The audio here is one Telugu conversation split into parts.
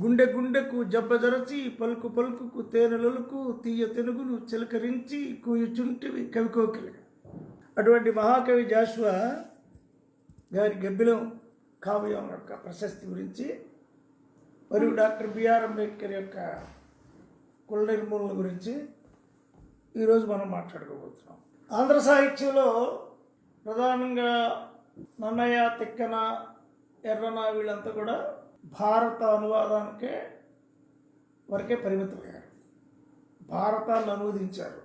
గుండె గుండెకు జబ్బజరచి పలుకు పలుకుకు తేనెలొలుకు తీయ తెనుగును చిలకరించి కూయుచుంటివి కవికోకిల. అటువంటి మహాకవి జాషువా గారి గబ్బిలం కావ్యం యొక్క ప్రశస్తి గురించి మరియు డాక్టర్ బిఆర్ అంబేద్కర్ యొక్క కుల నిర్మూలన గురించి ఈరోజు మనం మాట్లాడుకోబోతున్నాం. ఆంధ్ర సాహిత్యంలో ప్రధానంగా నన్నయ్య, తిక్కన, ఎర్రన వీళ్ళంతా కూడా భారత అనువాదానికే వరకే పరిమితమయ్యారు. భారతాన్ని అనువదించారు,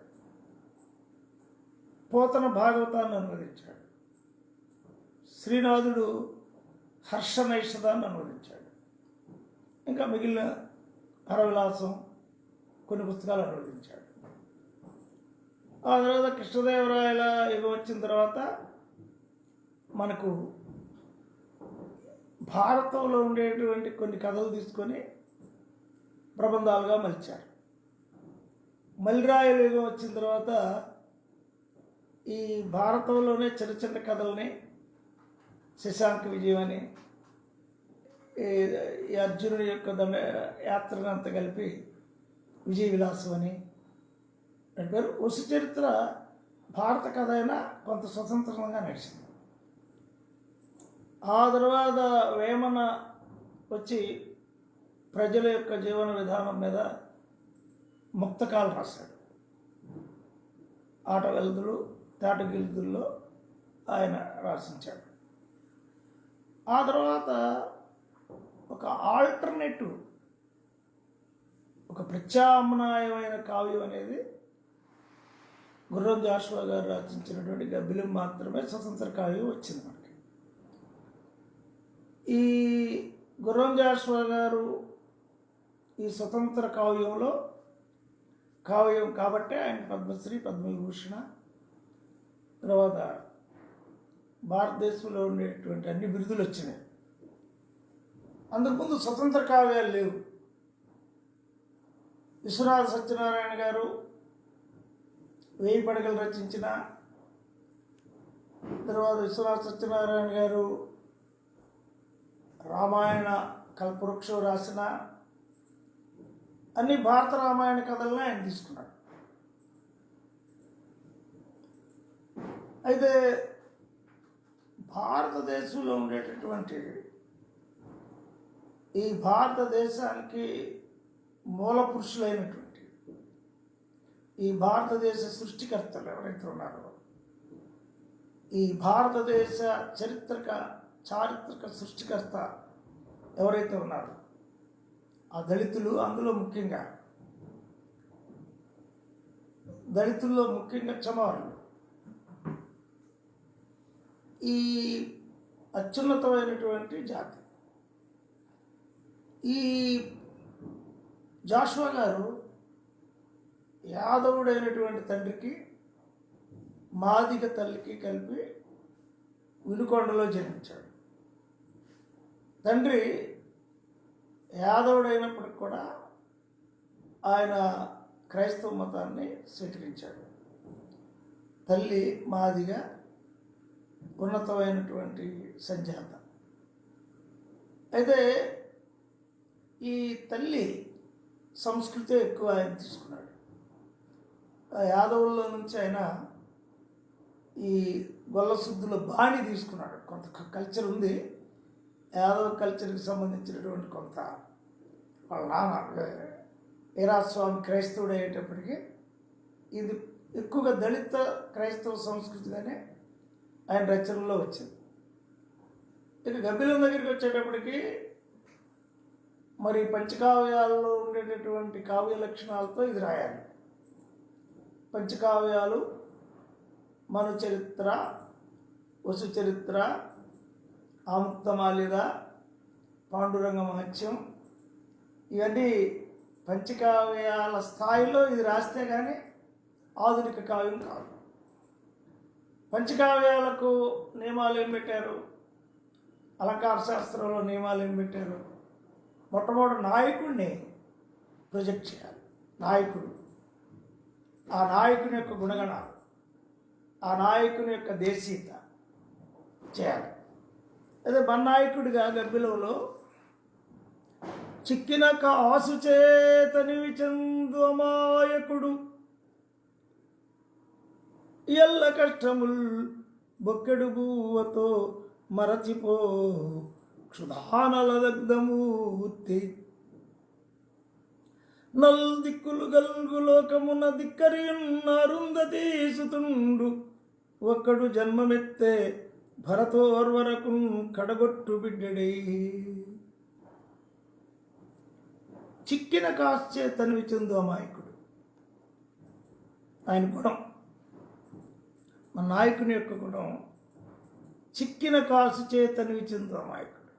పోతన భాగవతాన్ని అనువదించాడు, శ్రీనాథుడు హర్షనైషధాన్ని అనువదించాడు, ఇంకా మిగిలిన హరవిలాసం కొన్ని పుస్తకాలు అనువదించాడు. ఆ తర్వాత కృష్ణదేవరాయల యుగం వచ్చిన తర్వాత మనకు భారతంలో ఉండేటువంటి కొన్ని కథలు తీసుకొని ప్రబంధాలుగా మలిచారు. మలిరాయల యుగం వచ్చిన తర్వాత ఈ భారతంలోనే చిన్న చిన్న కథల్ని శశాంక విజయం అని, ఈ అర్జునుడి యొక్క యాత్రను అంతా కలిపి విజయ విలాసం అని అంటారు. వసు చరిత్ర భారత కథ అయినా కొంత స్వతంత్రంగా నడిచింది. ఆ తర్వాత వేమన వచ్చి ప్రజల యొక్క జీవన విధానం మీద ముక్తకాలు రాశాడు. ఆట వెలుదులు, తాటగిలుదుల్లో ఆయన రాసించాడు. ఆ తర్వాత ఒక ఆల్టర్నేటివ్, ఒక ప్రత్యామ్నాయమైన కావ్యం అనేది గుర్రం జాషువా గారు రచించినటువంటి గబ్బిలం మాత్రమే స్వతంత్ర కావ్యం వచ్చింది మనకి. ఈ గుర్రం జాషువా గారు ఈ స్వతంత్ర కావ్యం కాబట్టే ఆయన పద్మశ్రీ, పద్మవిభూషణ, తర్వాత భారతదేశంలో ఉండేటువంటి అన్ని బిరుదులు వచ్చినాయి. అంతకుముందు స్వతంత్ర కావ్యాలు లేవు. విశ్వనాథ సత్యనారాయణ గారు 1000 పడగలు రచించిన తర్వాత విశ్వనాథ సత్యనారాయణ గారు రామాయణ కల్పవృక్షం రాసిన అన్ని భారత రామాయణ కథలను ఆయన తీసుకున్నాడు. అయితే భారతదేశంలో ఉండేటటువంటి ఈ భారతదేశానికి మూల పురుషులైనటువంటి ఈ భారతదేశ సృష్టికర్తలు ఎవరైతే ఉన్నారో, ఈ భారతదేశ చారిత్రక సృష్టికర్త ఎవరైతే ఉన్నారో ఆ దళితులు, అందులో ముఖ్యంగా చమవాళ్ళు, ఈ అత్యున్నతమైనటువంటి జాతి. ఈ జాషువా గారు యాదవుడైనటువంటి తండ్రికి, మాదిగ తల్లికి కలిపి వినుకొండలో జన్మించాడు. తండ్రి యాదవుడైనప్పటికి కూడా ఆయన క్రైస్తవ మతాన్ని స్వీకరించాడు. తల్లి మాదిగ, ఉన్నతమైనటువంటి సంజాత. అయితే ఈ తల్లి సంస్కృతి ఎక్కువ ఆయన తీసుకున్నాడు. యాదవుల్లో నుంచి ఆయన ఈ గొల్లసుద్దుల బాణి తీసుకున్నాడు. కొంత కల్చర్ ఉంది, యాదవ కల్చర్కి సంబంధించినటువంటి కొంత. వాళ్ళ నాన్న వీరాస్వామి క్రైస్తవుడు అయ్యేటప్పటికీ ఇది ఎక్కువగా దళిత క్రైస్తవ సంస్కృతిగానే ఆయన రచనలో వచ్చింది. ఇక గబ్బిలం దగ్గరికి వచ్చేటప్పటికి మరి పంచకావ్యాల్లో ఉండేటటువంటి కావ్య లక్షణాలతో ఇది రాయాలి. పంచకావ్యాలు మను చరిత్ర, వసు చరిత్ర, ఆముక్తమాలిద, పాండురంగ మహత్యం, ఇవన్నీ పంచకావ్యాల స్థాయిలో ఇది రాస్తే కానీ ఆధునిక కావ్యం కాదు. పంచకావ్యాలకు నియమాలు ఏం పెట్టారు, అలంకార శాస్త్రంలో నియమాలు ఏం పెట్టారు? మొట్టమొదటి నాయకుడిని ప్రొజెక్ట్ చేయాలి. నాయకుడు, ఆ నాయకుని యొక్క గుణగణాలు, ఆ నాయకుని యొక్క దేశీయత చేయాలి. అదే మన నాయకుడిగా గబ్బిలంలో చిక్కిన కాసు చేతనివి చందు అమాయకుడు ఎల్ల కష్టముల్ బొక్కెడు బువ్వతో మరచిపో క్షుధానల దగ్ధమూర్తి నల్ దిక్కులు గల్గు లోకమున దిక్కరియున్న అరుంధతీ సుతుండు ఒక్కడు జన్మమెత్తే భరతోర్వరకు కడగొట్టు బిడ్డడై చిక్కిన కాస్చే తనివి చెందు అమాయకుడు. ఆయన గుణం, మన నాయకుని యొక్క గుణం చిక్కిన కాసు చే తనివి చెందు అమాయకుడు.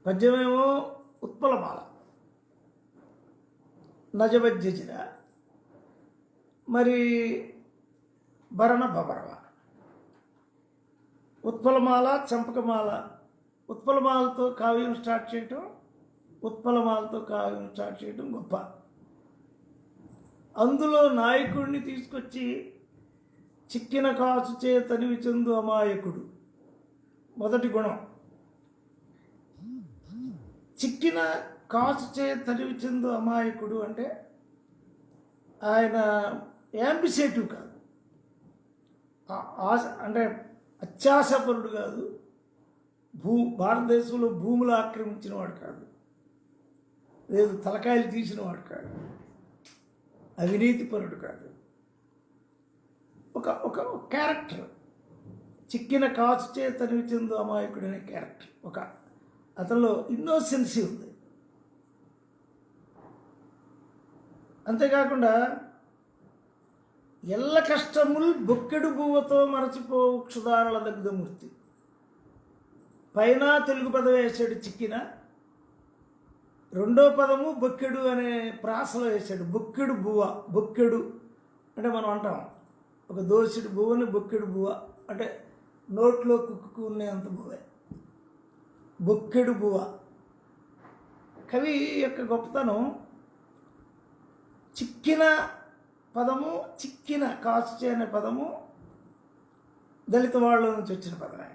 పద్యమేమో ఉత్పలమాల, నజబజ్జజిర, మరి భరణ భబరవ. ఉత్పలమాల, చంపకమాల. ఉత్పలమాలతో కావ్యం స్టార్ట్ చేయటం, ఉత్పలమాలతో కావ్యం స్టార్ట్ చేయటం గొప్ప. అందులో నాయకుడిని తీసుకొచ్చి చిక్కిన కాసు చే తనివి చెందు అమాయకుడు మొదటి గుణం. చిక్కిన కాసు చే తనివి చెందు అమాయకుడు అంటే ఆయన యాంబిసేటివ్ కాదు, ఆశ అంటే అత్యాశపరుడు కాదు, భారతదేశంలో భూములు ఆక్రమించిన వాడు కాదు, లేదు తలకాయలు తీసిన వాడు కాదు, అవినీతిపరుడు కాదు. ఒక ఒక క్యారెక్టర్, చిక్కిన కాసు చే తనివి చెందు అమాయకుడు అనే క్యారెక్టర్, ఒక అతనిలో ఇన్నోసెన్సీ ఉంది. అంతేకాకుండా ఎల్ల కష్టముల్ బొక్కెడు బువ్వతో మరచిపోవు క్షుధారల దగ్ధమూర్తి. పైన తెలుగు పదం వేసాడు చిక్కిన, రెండో పదము బొక్కెడు అనే ప్రాసలో వేసాడు. బొక్కెడు బువ్వ, బొక్కెడు అంటే మనం అంటాం ఒక దోషుడు బువ్వని బొక్కెడు బువ్వ అంటే నోట్లో కుక్కునేంత బువ్వే బొక్కెడు బువ్వ. కవి యొక్క గొప్పతనం చిక్కిన పదము, చిక్కిన కాసు అనే పదము దళిత వాళ్ళ నుంచి వచ్చిన పదమే.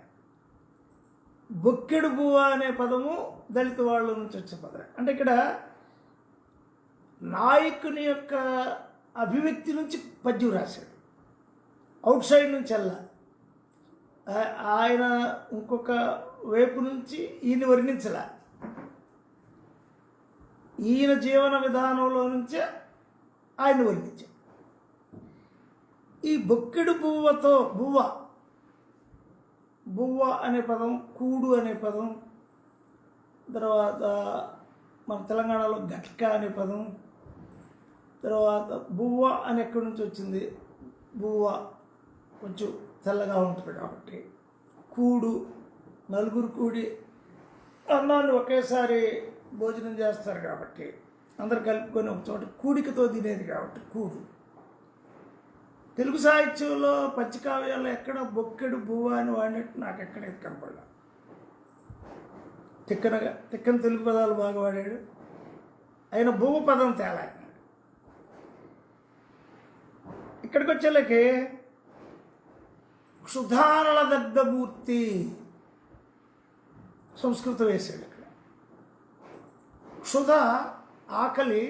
బొక్కెడు బువ్వ అనే పదము దళిత వాళ్ళ నుంచి వచ్చిన పదమే. అంటే ఇక్కడ నాయకుని యొక్క అభివ్యక్తి నుంచి పద్యం రాశాడు, అవుట్ సైడ్ నుంచి ఆయన ఇంకొక వైపు నుంచి ఈయన వర్ణించలే, ఈయన జీవన విధానంలో నుంచే ఆయన వర్ణించాడు. ఈ బొక్కెడు బువ్వతో, బువ్వ అనే పదం, కూడు అనే పదం, తర్వాత మన తెలంగాణలో గట్క అనే పదం, తర్వాత బువ్వ అని ఎక్కడి నుంచి వచ్చింది, బువ్వ కొంచెం తెల్లగా ఉంటుంది కాబట్టి, కూడు నలుగురు కూడి అన్నాన్ని ఒకేసారి భోజనం చేస్తారు కాబట్టి, అందరు కలుపుకొని ఒక చోట కూడికతో తినేది కాబట్టి కూడు. తెలుగు సాహిత్యంలో పంచకావ్యాల్లో ఎక్కడ బొక్కెడు బువ్వ అని వాడినట్టు నాకు ఎక్కడ కనపడలా. తిక్కన తెలుగు పదాలు బాగా వాడాడు, ఆయన బువ్వ పదం తేలా. ఇక్కడికి వచ్చేళ్ళకి క్షుధారల దగ్ధమూర్తి సంస్కృతం వేసాడు. ఇక్కడ క్షుధ ఆకలి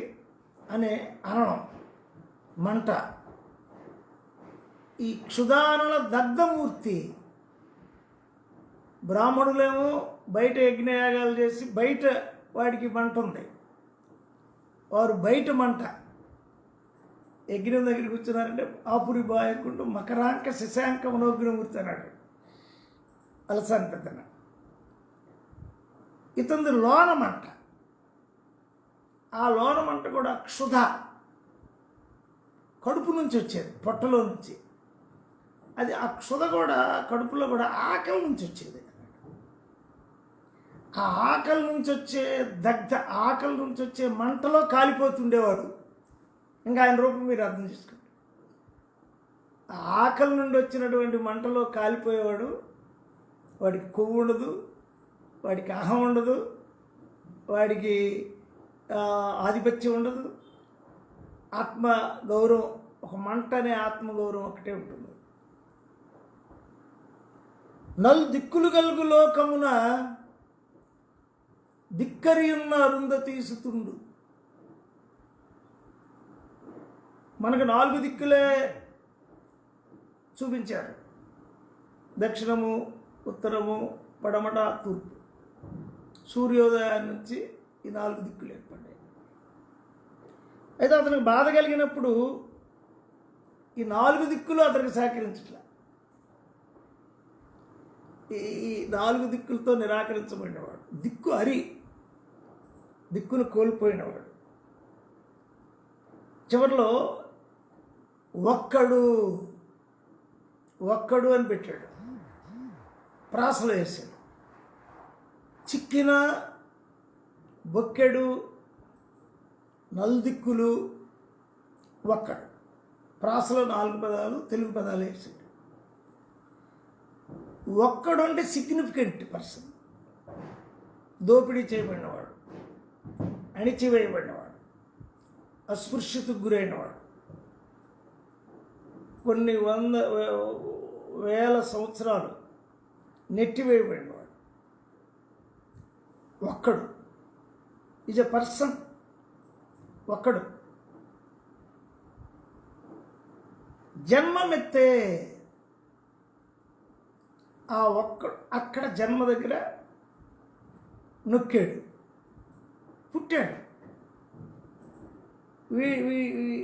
అనే అనడం, మంట. ఈ క్షుధానల దగ్ధమూర్తి. బ్రాహ్మణులేమో బయట యజ్ఞయాగాలు చేసి బయట వాడికి మంట ఉంది, వారు బయట మంట. యజ్ఞం దగ్గరికి కూర్చున్నారంటే ఆపురి బాయకుంటూ మకరాంక శశాంక మనోగ్రమూర్తి అన్నాడు అలసాని పెద్దన. ఇతంది లోన మంట, ఆ లోన మంట కూడా క్షుధ, కడుపు నుంచి వచ్చేది, పొట్టలో నుంచి. అది ఆ క్షుధ కూడా కడుపులో కూడా ఆకలి నుంచి వచ్చేది. ఆ ఆకలి నుంచి వచ్చే ఆకలి నుంచి వచ్చే మంటలో కాలిపోతుండేవాడు. ఇంకా ఆయన రూపం మీరు అర్థం చేసుకోండి. ఆకలి నుండి వచ్చినటువంటి మంటలో కాలిపోయేవాడు. వాడికి కొవ్వు ఉండదు, వాడికి అహం ఉండదు, వాడికి ఆధిపత్యం ఉండదు, ఆత్మ గౌరవం, ఒక మంట అనే ఆత్మగౌరవం ఒకటే ఉంటుంది. నలు దిక్కులు కలుగు లోకమున ధిక్కరియున్న అరుంధతీసుతుండు. మనకు 4 దిక్కులే చూపించారు: దక్షిణము, ఉత్తరము, పడమట, తూర్పు. సూర్యోదయం నుంచి ఈ 4 దిక్కులు ఏర్పడ్డాయి. అయితే అతనికి బాధ కలిగినప్పుడు ఈ 4 దిక్కులు అతనికి సహకరించట్ల. ఈ 4 దిక్కులతో నిరాకరించబడినవాడు, దిక్కును కోల్పోయినవాడు. చివరిలో ఒక్కడు అని పెట్టాడు, ప్రాసలో వేసాడు. చిక్కిన, బొక్కెడు, నలుదిక్కులు, ఒక్కడు. ప్రాసలో 4 పదాలు, తెలుగు పదాలు వేసాడు. ఒక్కడు అంటే సిగ్నిఫికెంట్ పర్సన్, దోపిడీ చేయబడినవాడు, అణిచివేయబడినవాడు, అస్పృశ్యతకు గురైనవాడు, కొన్ని వేల సంవత్సరాలు నెట్టివేయబడినవాడు. ఒక్కడు ఈజ్ ఎ పర్సన్. ఒక్కడు జన్మమెత్తే. ఆ ఒక్కడు అక్కడ జన్మ దగ్గర నొక్కాడు, పుట్టాడు.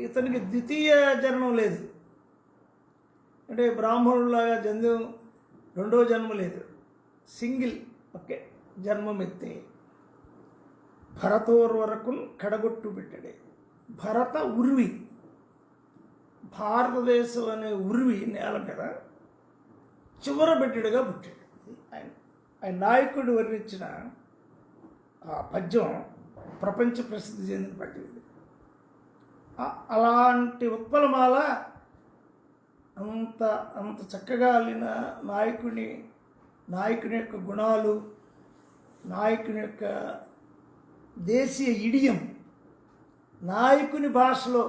ఇతనికి ద్వితీయ జన్మం లేదు, అంటే బ్రాహ్మణులాగా రెండో జన్మ లేదు, సింగిల్ ఒకే జన్మమెత్తే. భరతోర్ వరకు కడగొట్టు పెట్టాడే. భరత ఉర్వి, భారతదేశం అనే ఉర్వి నేల మీద చివర పెట్టాడుగా పుట్టాడు. ఆయన నాయకుడు వర్ణించిన ఆ పద్యం ప్రపంచ ప్రసిద్ధి చెందిన పద్యం. అలాంటి ఉత్పలమాల అంత చక్కగా అల్లిన నాయకుని యొక్క గుణాలు, నాయకుని యొక్క దేశీయ ఇడియం, నాయకుని భాషలో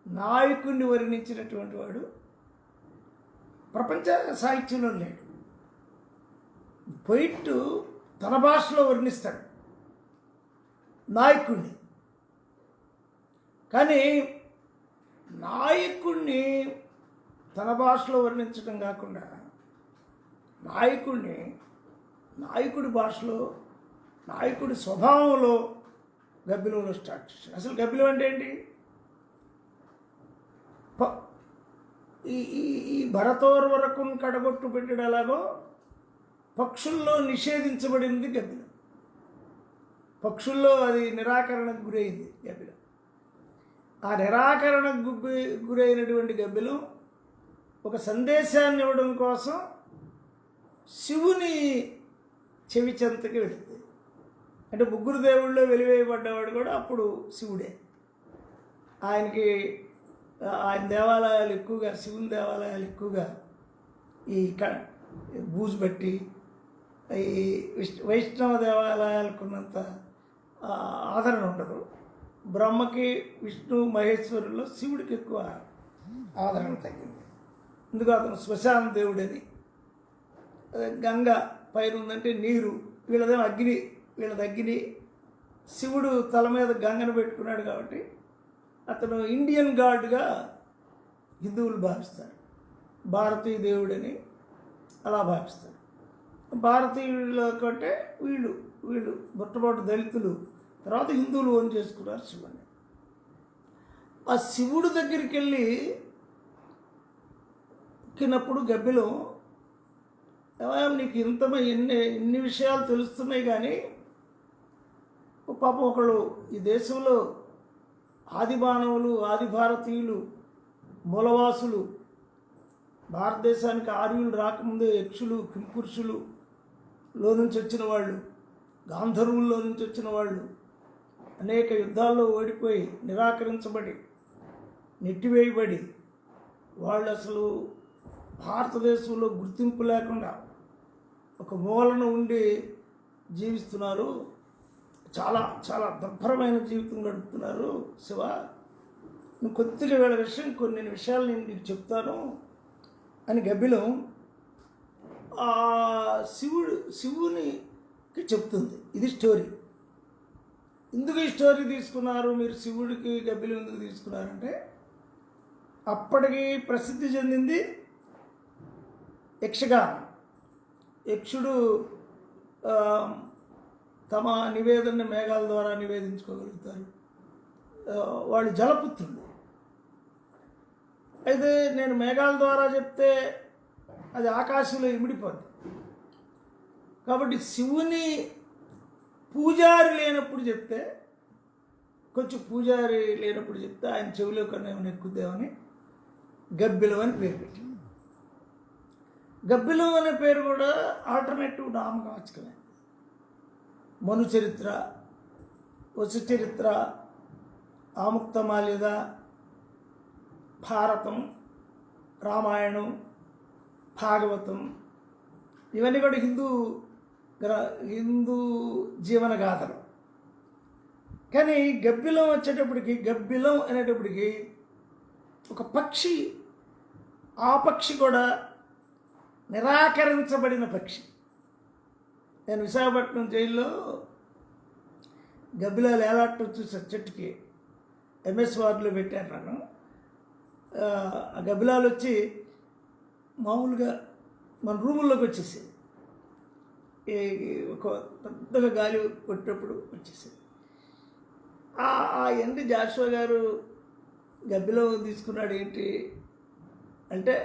నాయకుడిని వర్ణించినటువంటి వాడు ప్రపంచ సాహిత్యంలో లేడు. పొయిట్ తన భాషలో వర్ణిస్తాడు నాయకుడిని, కానీ నాయకుడిని తన భాషలో వర్ణించడం కాకుండా నాయకుడి భాషలో, నాయకుడి స్వభావంలో గబ్బిలంలో స్టార్ట్ చేశాడు. అసలు గబ్బిలం అంటే ఏంటి? ఈ భరతోర్ వరకు కడగొట్టు పెట్టడం ఎలాగో పక్షుల్లో నిషేధించబడింది గబ్బిలం. పక్షుల్లో అది నిరాకరణకు గురైంది గబ్బిలం. ఆ నిరాకరణకు గురైనటువంటి గబ్బిలం ఒక సందేశాన్ని ఇవ్వడం కోసం శివుని చెవి చెంతకి వెళుతుంది. అంటే 3 దేవుళ్ళు వెలివేయబడ్డవాడు కూడా అప్పుడు శివుడే. ఆయన దేవాలయాలు ఎక్కువగా, శివుని దేవాలయాలు ఎక్కువగా ఈ బూజు బట్టి, ఈ వైష్ణవ దేవాలయాలకు ఉన్నంత ఆదరణ ఉండదు. బ్రహ్మకి, విష్ణు, మహేశ్వరుల్లో శివుడికి ఎక్కువ ఆదరణ తగ్గింది. ఎందుకు? అతను శ్మశాన దేవుడని. గంగ పైన ఉందంటే నీరు, వీళ్ళదేమో అగ్ని, వీళ్ళది అగ్ని. శివుడు తల మీద గంగను పెట్టుకున్నాడు కాబట్టి అతను ఇండియన్ గాడ్గా హిందువులు భావిస్తారు. భారతీయ దేవుడని అలా భావిస్తారు. భారతీయుల కంటే వీళ్ళు మొట్టమొదటి దళితులు, తర్వాత హిందువులు ఓన్ చేసుకున్నారు శివుని. ఆ శివుడు దగ్గరికి ఎక్కినప్పుడు గబ్బిలం, నీకు ఇన్ని విషయాలు తెలుస్తున్నాయి, కానీ పాపం ఒకళ్ళు ఈ దేశంలో ఆది మానవులు, ఆది భారతీయులు, మూలవాసులు, భారతదేశానికి ఆర్యులు రాకముందే యక్షులు, కింపురుషులులో నుంచి వచ్చిన వాళ్ళు, గాంధర్వుల్లో నుంచి వచ్చిన వాళ్ళు, అనేక యుద్ధాల్లో ఓడిపోయి నిరాకరించబడి నెట్టివేయబడి వాళ్ళు అసలు భారతదేశంలో గుర్తింపు లేకుండా ఒక మూలన ఉండి జీవిస్తున్నారు. చాలా చాలా దుర్భరమైన జీవితం గడుపుతున్నారు. శివ, నువ్వు కొద్దిగా వీళ్ళ కొన్ని విషయాలు నేను నీకు చెప్తాను అని గబ్బిలం శివుని చెప్తుంది. ఇది స్టోరీ. ఎందుకు ఈ స్టోరీ తీసుకున్నారు, మీరు శివుడికి గబ్బిలం ఎందుకు తీసుకున్నారంటే, అప్పటికి ప్రసిద్ధి చెందింది యక్షగానం. యక్షుడు తమ నివేదనని మేఘాల ద్వారా నివేదించుకోగలుగుతారు. వాళ్ళు జలపుత్రులు. అయితే నేను మేఘాల ద్వారా చెప్తే అది ఆకాశంలో ఇమిడిపోద్ది. కాబట్టి శివుని పూజారి లేనప్పుడు చెప్తే, కొంచెం పూజారి లేనప్పుడు చెప్తే ఆయన చెవిలో కన్నా ఏమైనా ఎక్కుద్దామని గబ్బిలం అని పేరు పెట్టింది. గబ్బిలం అనే పేరు కూడా ఆల్టర్నేటివ్ నామవాచకమే. మను చరిత్ర, వసు చరిత్ర, ఆముక్తమాల్యద, భారతం, రామాయణం, భాగవతం ఇవన్నీ కూడా హిందూ జీవన గాథలు. కానీ గబ్బిలం వచ్చేటప్పటికి, గబ్బిలం అనేటప్పటికి ఒక పక్షి, ఆ పక్షి కూడా నిరాకరించబడిన పక్షి. నేను విశాఖపట్నం జైల్లో గబ్బిలాలు ఏలాటం చూసే చెట్టుకి ఎంఎస్ వార్డులో పెట్టాను నన్ను. ఆ గబ్బిలాలు వచ్చి మామూలుగా మన రూముల్లోకి వచ్చేసేది. ఒక పెద్దగా గాలి కొట్టేటప్పుడు వచ్చేసేది. ఆ ఎండి జాషువా గారు గబ్బిలం తీసుకున్నాడు ఏంటి అంటే,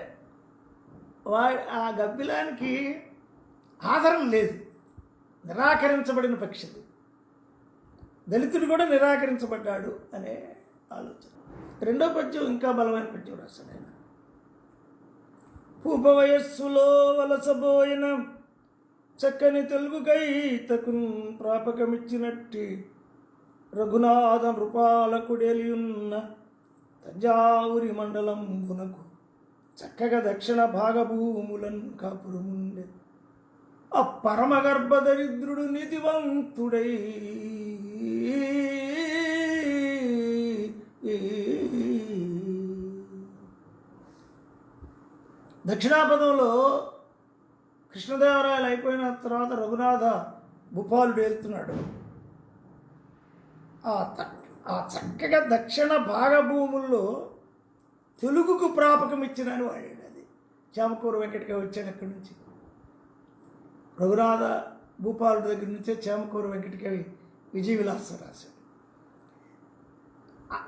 ఆ గబ్బిలానికి ఆదరణ లేదు, నిరాకరించబడిన పక్షిది. దళితుడు కూడా నిరాకరించబడ్డాడు అనే ఆలోచన. రెండో పద్యం ఇంకా బలమైన పద్యం రాశాడు ఆయన. ఉపవయస్సులో వలసబోయిన చక్కని తెలుగు కైతకున్ ప్రాపకమిచ్చినట్టి రఘునాథ నృపాలకుడెలియున్న తంజావురి మండలంబునకు చక్కగా దక్షిణ భాగభూములను కాపురముండే ఆ పరమగర్భదరిద్రుడు నీతివంతుడై దక్షిణాపదంలో కృష్ణదేవరాయలు అయిపోయిన తర్వాత రఘునాథ భూపాలుడు వెళ్తున్నాడు. ఆ చక్కగా దక్షిణ భాగభూముల్లో తెలుగుకు ప్రాపకం ఇచ్చినని వాడాడు. అది చేమకూరు వెంకటకవి వచ్చాడు అక్కడి నుంచి. రఘునాథ భూపాలుడి దగ్గర నుంచే చేమకూరు వెంకటకవి విజయ విలాసం రాశాడు.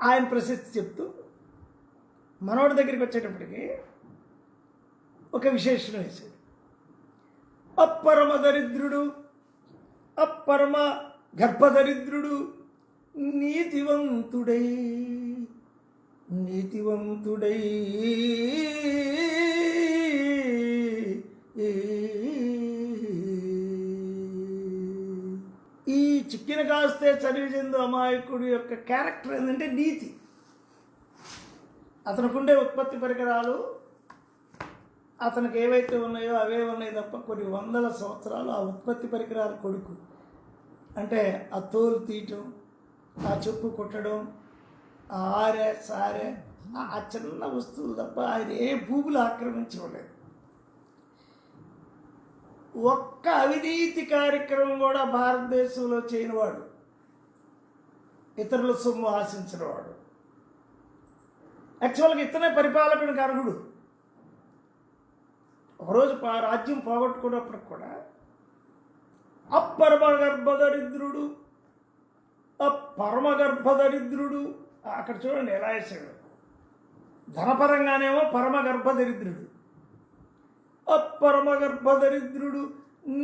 ఆయన ప్రశస్తి చెప్తూ మనోడి దగ్గరికి వచ్చేటప్పటికి ఒక విశేషణం వేశాడు. అపరమ దరిద్రుడు, అపరమ గర్భదరిద్రుడు నీతివంతుడై ఈ చిక్కిన కాస్తే చదివి చెందు అమాయకుడి యొక్క క్యారెక్టర్ ఏంటంటే నీతి. అతనుకుండే ఉత్పత్తి పరికరాలు అతనికి ఏవైతే ఉన్నాయో అవే ఉన్నాయి తప్ప కొన్ని వందల సంవత్సరాలు ఆ ఉత్పత్తి పరికరాల కొడుకు. అంటే ఆ తోలు తీయటం, ఆ చెప్పు కుట్టడం, ఆ ఆరే సారే, ఆ చిన్న వస్తువులు తప్ప ఆయన ఏ భూములు ఆక్రమించలేదు. ఒక్క అవినీతి కార్యక్రమం కూడా భారతదేశంలో చేయనివాడు, ఇతరుల సొమ్ము ఆశించినవాడు. యాక్చువల్గా ఇతనే పరిపాలకునికి అర్హుడు. ఒకరోజు రాజ్యం పోగొట్టుకున్నప్పుడు కూడా అపరమగర్భదరిద్రుడు, అపరమగర్భదరిద్రుడు, అక్కడ చూడండి ఎలా వేసాడు. ధనపరంగానేమో పరమగర్భదరిద్రుడు, అపరమగర్భదరిద్రుడు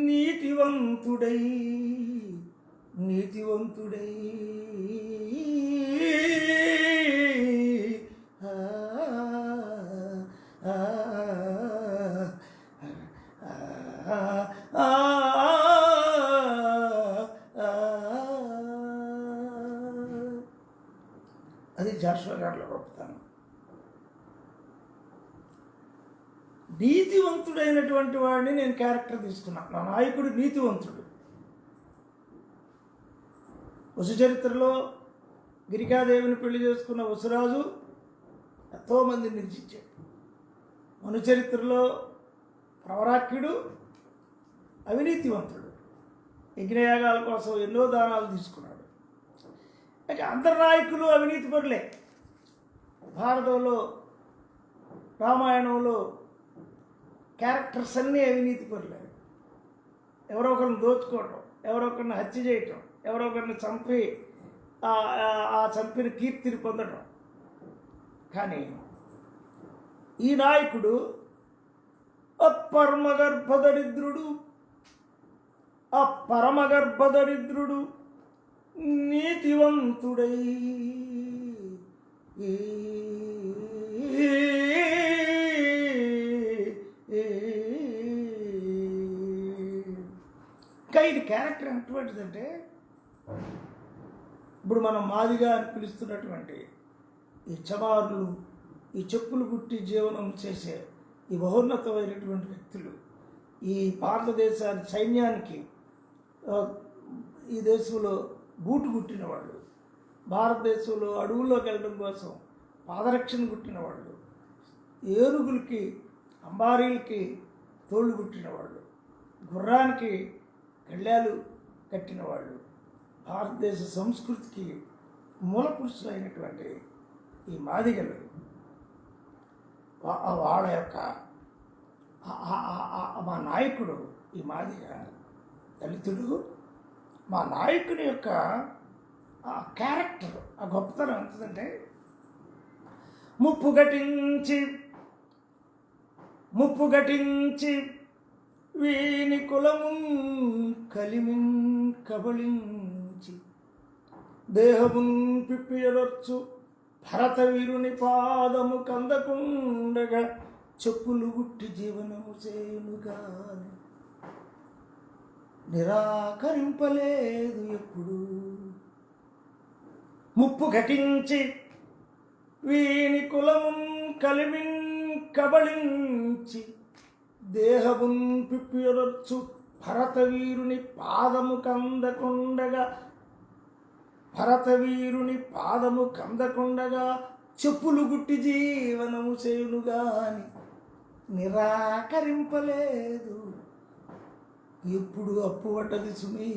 నీతివంతుడై అది జాషువా గారిలో గొప్పతనం. నీతివంతుడైనటువంటి వాడిని నేను క్యారెక్టర్ తీసుకున్నాను. నా నాయకుడు నీతివంతుడు. వసు చరిత్రలో గిరికాదేవిని పెళ్లి చేసుకున్న వసురాజు ఎంతోమందిని నిర్జించాడు. మను చరిత్రలో ప్రవరాఖ్యుడు అవినీతివంతుడు. యజ్ఞయాగాల కోసం ఎన్నో దానాలు తీసుకున్నాడు. అయితే అందరు నాయకులు అవినీతి పరులే. భారతంలో రామాయణంలో క్యారెక్టర్స్ అన్నీ అవినీతి పరులే. ఎవరో ఒకరిని దోచుకోవటం, ఎవరో ఒకరిని హత్య చేయటం, ఎవరో ఒకరిని చంపి ఆ చంపిన కీర్తిని పొందడం. కానీ ఈ నాయకుడు పరమగర్భదరిద్రుడు, ఆ పరమగర్భదరిద్రుడు నీతివంతుడై ఇంకా ఇది క్యారెక్టర్ ఎటువంటిదంటే, ఇప్పుడు మనం మాదిగా అని పిలుస్తున్నటువంటి ఈ చమారులు, ఈ చెప్పులు కుట్టి జీవనం చేసే ఈ మహోన్నతమైనటువంటి వ్యక్తులు, ఈ భారతదేశాన్ని సైన్యానికి ఈ దేశంలో బూటు కుట్టిన వాళ్ళు, భారతదేశంలో అడవుల్లోకి వెళ్ళడం కోసం పాదరక్షణ కుట్టిన వాళ్ళు, ఏనుగులకి అంబారీలకి తోళ్ళు కుట్టిన వాళ్ళు, గుర్రానికి కళ్యాలు కట్టిన వాళ్ళు, భారతదేశ సంస్కృతికి మూల పురుషులైనటువంటి ఈ మాదిగలు, వాళ్ళ యొక్క మా నాయకుడు ఈ మాదిగ దళితుడు, మా నాయకుని యొక్క ఆ క్యారెక్టర్, ఆ గొప్పతనం ఎంతంటే, ముప్పు ఘటించి వీని కులము కలిమిన్ కబళించి దేహమున్ పిప్పియరొచ్చు భరతవీరుని పాదము కందకుండగా చెప్పులు గుట్టి జీవనము చేయునుగాని నిరాకరింపలేదు ఎప్పుడు. ముప్పు ఘటించి వీని కులమున్ కలిమిన్ కబళించి దేహమున్ పిప్పియరొచ్చు భరతవీరుని పాదము కందకుండగా చెప్పులు గుట్టి జీవనము చేయునుగాని నిరాకరింపలేదు ఎప్పుడు. అప్పువడ్డది సుమి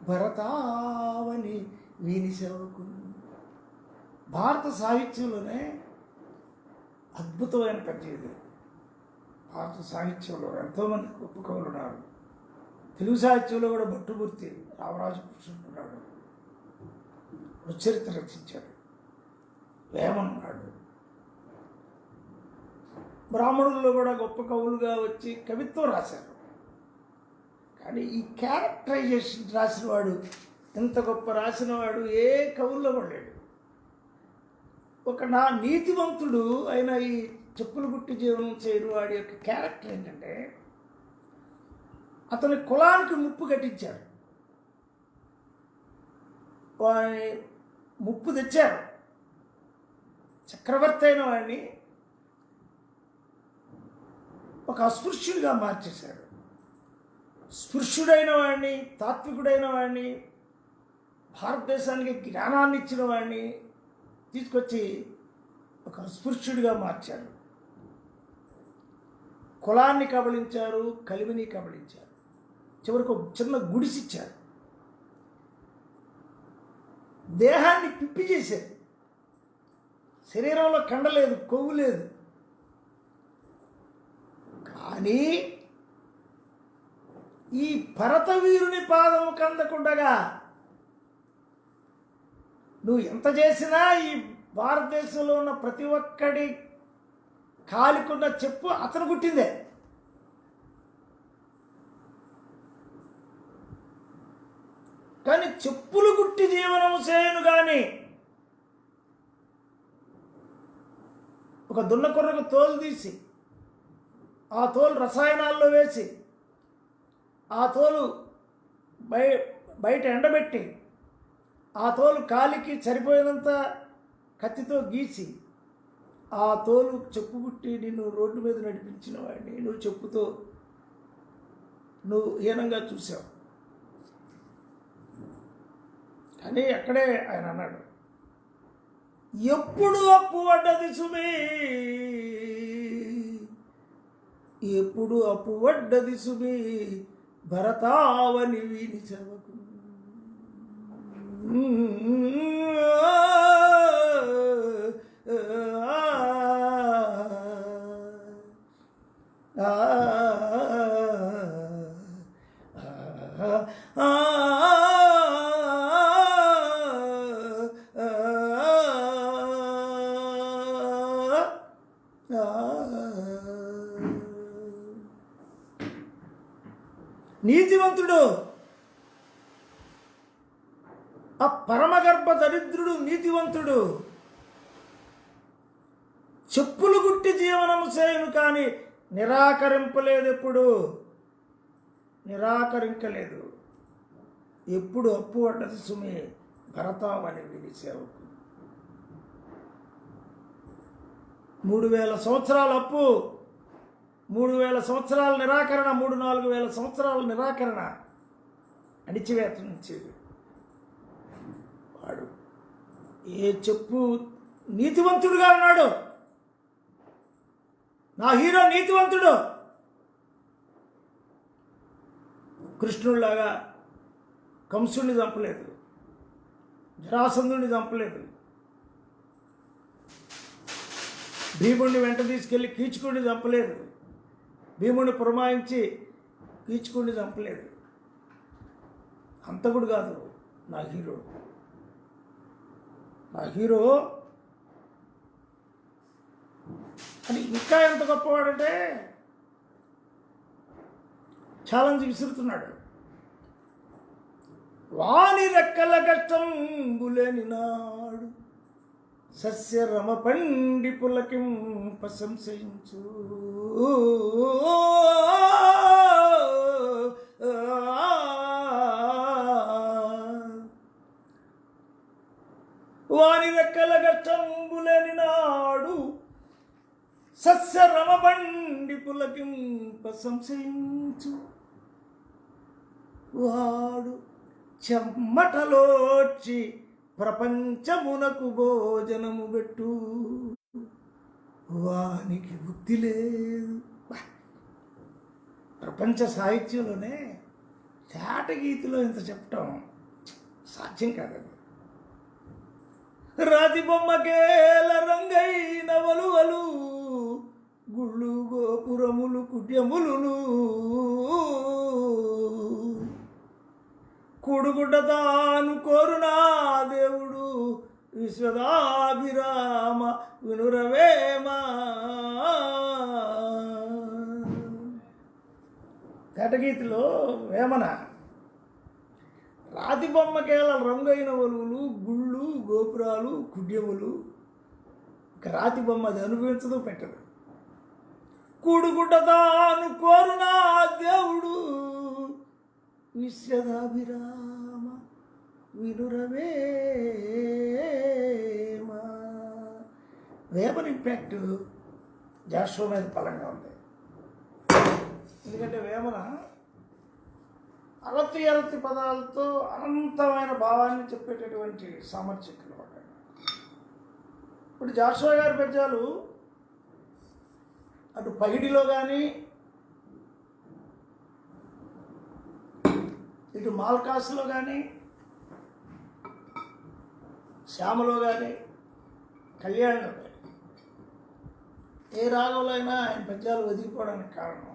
భరతావని వీని సేవకు. భారత సాహిత్యంలోనే అద్భుతమైన పద్యం. భారత సాహిత్యంలో ఎంతోమంది గొప్ప కవులు ఉన్నారు. తెలుగు సాహిత్యంలో కూడా భట్టుమూర్తి రామరాజు కృష్ణుడు ఉన్నాడు, చరిత్ర రచించాడు. వేమన్ ఉన్నాడు. బ్రాహ్మణుల్లో కూడా గొప్ప కవులుగా వచ్చి కవిత్వం రాశారు. కానీ ఈ క్యారెక్టరైజేషన్ రాసినవాడు, ఎంత గొప్ప రాసినవాడు ఏ కవుల్లో కూడా లేడు. ఒక నీతివంతుడు అయిన ఈ చెప్పులు గుట్టి జీవనం చేయని వాడి యొక్క క్యారెక్టర్ ఏంటంటే, అతని కులానికి ముప్పు కట్టించారు, వాడిని ముప్పు తెచ్చారు. చక్రవర్తి అయిన వాడిని ఒక అస్పృశ్యుడిగా మార్చేశాడు. స్పృశ్యుడైన వాడిని, తాత్వికుడైన వాడిని, భారతదేశానికి జ్ఞానాన్ని ఇచ్చిన వాడిని తీసుకొచ్చి ఒక అస్పృశ్యుడిగా మార్చారు. కులాన్ని కబళించారు, కలిమిని కబళించారు. చివరికి ఒక చిన్న గుడిసిచ్చారు. దేహాన్ని పిప్పి చేశారు. శరీరంలో కండ లేదు, కొవ్వు లేదు. కానీ ఈ భరతవీరుని పాదము కందకుండగా నువ్వు ఎంత చేసినా ఈ భారతదేశంలో ఉన్న ప్రతి ఒక్కడి కాలికున్న చెప్పు అతను పుట్టిందే. కానీ చెప్పులు గుట్టి జీవనము చేయను. కానీ ఒక దున్నకొర్రకు తోలు తీసి, ఆ తోలు రసాయనాల్లో వేసి, ఆ తోలు బయట ఎండబెట్టి, ఆ తోలు కాలికి సరిపోయినంత కత్తితో గీసి, ఆ తోలు చెప్పు గుట్టి నిన్ను రోడ్డు మీద నడిపించిన వాడిని నువ్వు చెప్పుతో నువ్వు హీనంగా చూసావు. కానీ అక్కడే ఆయన అన్నాడు, ఎప్పుడు అప్పువడ్డది సుమి, ఎప్పుడు అప్పువడ్డది సుమి భరతావని వీని సేవకు నీతివంతుడు, ఆ పరమగర్భ దరిద్రుడు నీతివంతుడు, చెప్పులు గుట్టి జీవనము చేయను కానీ నిరాకరింపలేదు. ఎప్పుడు నిరాకరించలేదు. ఎప్పుడు అప్పు పడ్డది సుమే భరతావని వీరి సేవకు. 3000 సంవత్సరాల అప్పు, 3000 సంవత్సరాల నిరాకరణ, 3-4 వేల సంవత్సరాల నిరాకరణ, అణిచివేత నుంచి వాడు ఏ చెప్పు నీతివంతుడుగా ఉన్నాడు. నా హీరో నీతివంతుడు. కృష్ణుడిలాగా కంసుడిని చంపలేదు, జరాసంధుడిని చంపలేదు, భీముడిని వెంట తీసుకెళ్ళి కీచుకుడిని చంపలేదు, భీముడిని పురమాయించి కీచుకుడిని చంపలేదు. హంతకుడు కాదు నా హీరో. నా హీరో అని ఇంకా ఎంత గొప్పవాడంటే ఛాలెంజ్ విసురుతున్నాడు. వాని రెక్కల కష్టంబులేని నాడు సస్య రమ పండి పులకిం ప్రశంసించు. వాని రెక్కల కష్టంబులేని నాడు సస్య రమ పండి పులకిం ప్రశంసించు. వాడు చెమ్మటలోచి ప్రపంచమునకు భోజనము పెట్టు. వానికి బుద్ధి లేదు. ప్రపంచ సాహిత్యంలోనే చాటగీతిలో ఇంత చెప్పటం సాధ్యం కాదండి. రాతి బొమ్మకేల రంగైన వలువలు, గుళ్ళు గోపురములు కుట్యములు, కూడుగుడ్డ తాను కోరునా దేవుడు విశ్వదాభిరామ వినురవేమా. ఘటగీతిలో వేమన రాతి బొమ్మకేల రంగైన వలువులు, గుళ్ళు గోపురాలు కుడ్యములు. రాతి బొమ్మ అది అనుభవించదు, పెట్టదు. కూడుగుడ్డ తాను కోరునా దేవుడు విశ్వదాభిరామ వినురవేమా. వేమన ఇంపాక్ట్ జాషువా మీద బలంగా ఉంది. ఎందుకంటే వేమన అలతి పదాలతో అనంతమైన భావాన్ని చెప్పేటటువంటి సామర్థ్యం కలవాడు. ఇప్పుడు జాషువా గారి పద్యాలు అటు పగిడిలో కానీ ఇటు మాల్కాసులో కానీ శ్యామలో కానీ కళ్యాణంలో కానీ ఏ రాగంలో అయినా ఆయన పద్యాలు ఒదిగిపోవడానికి కారణం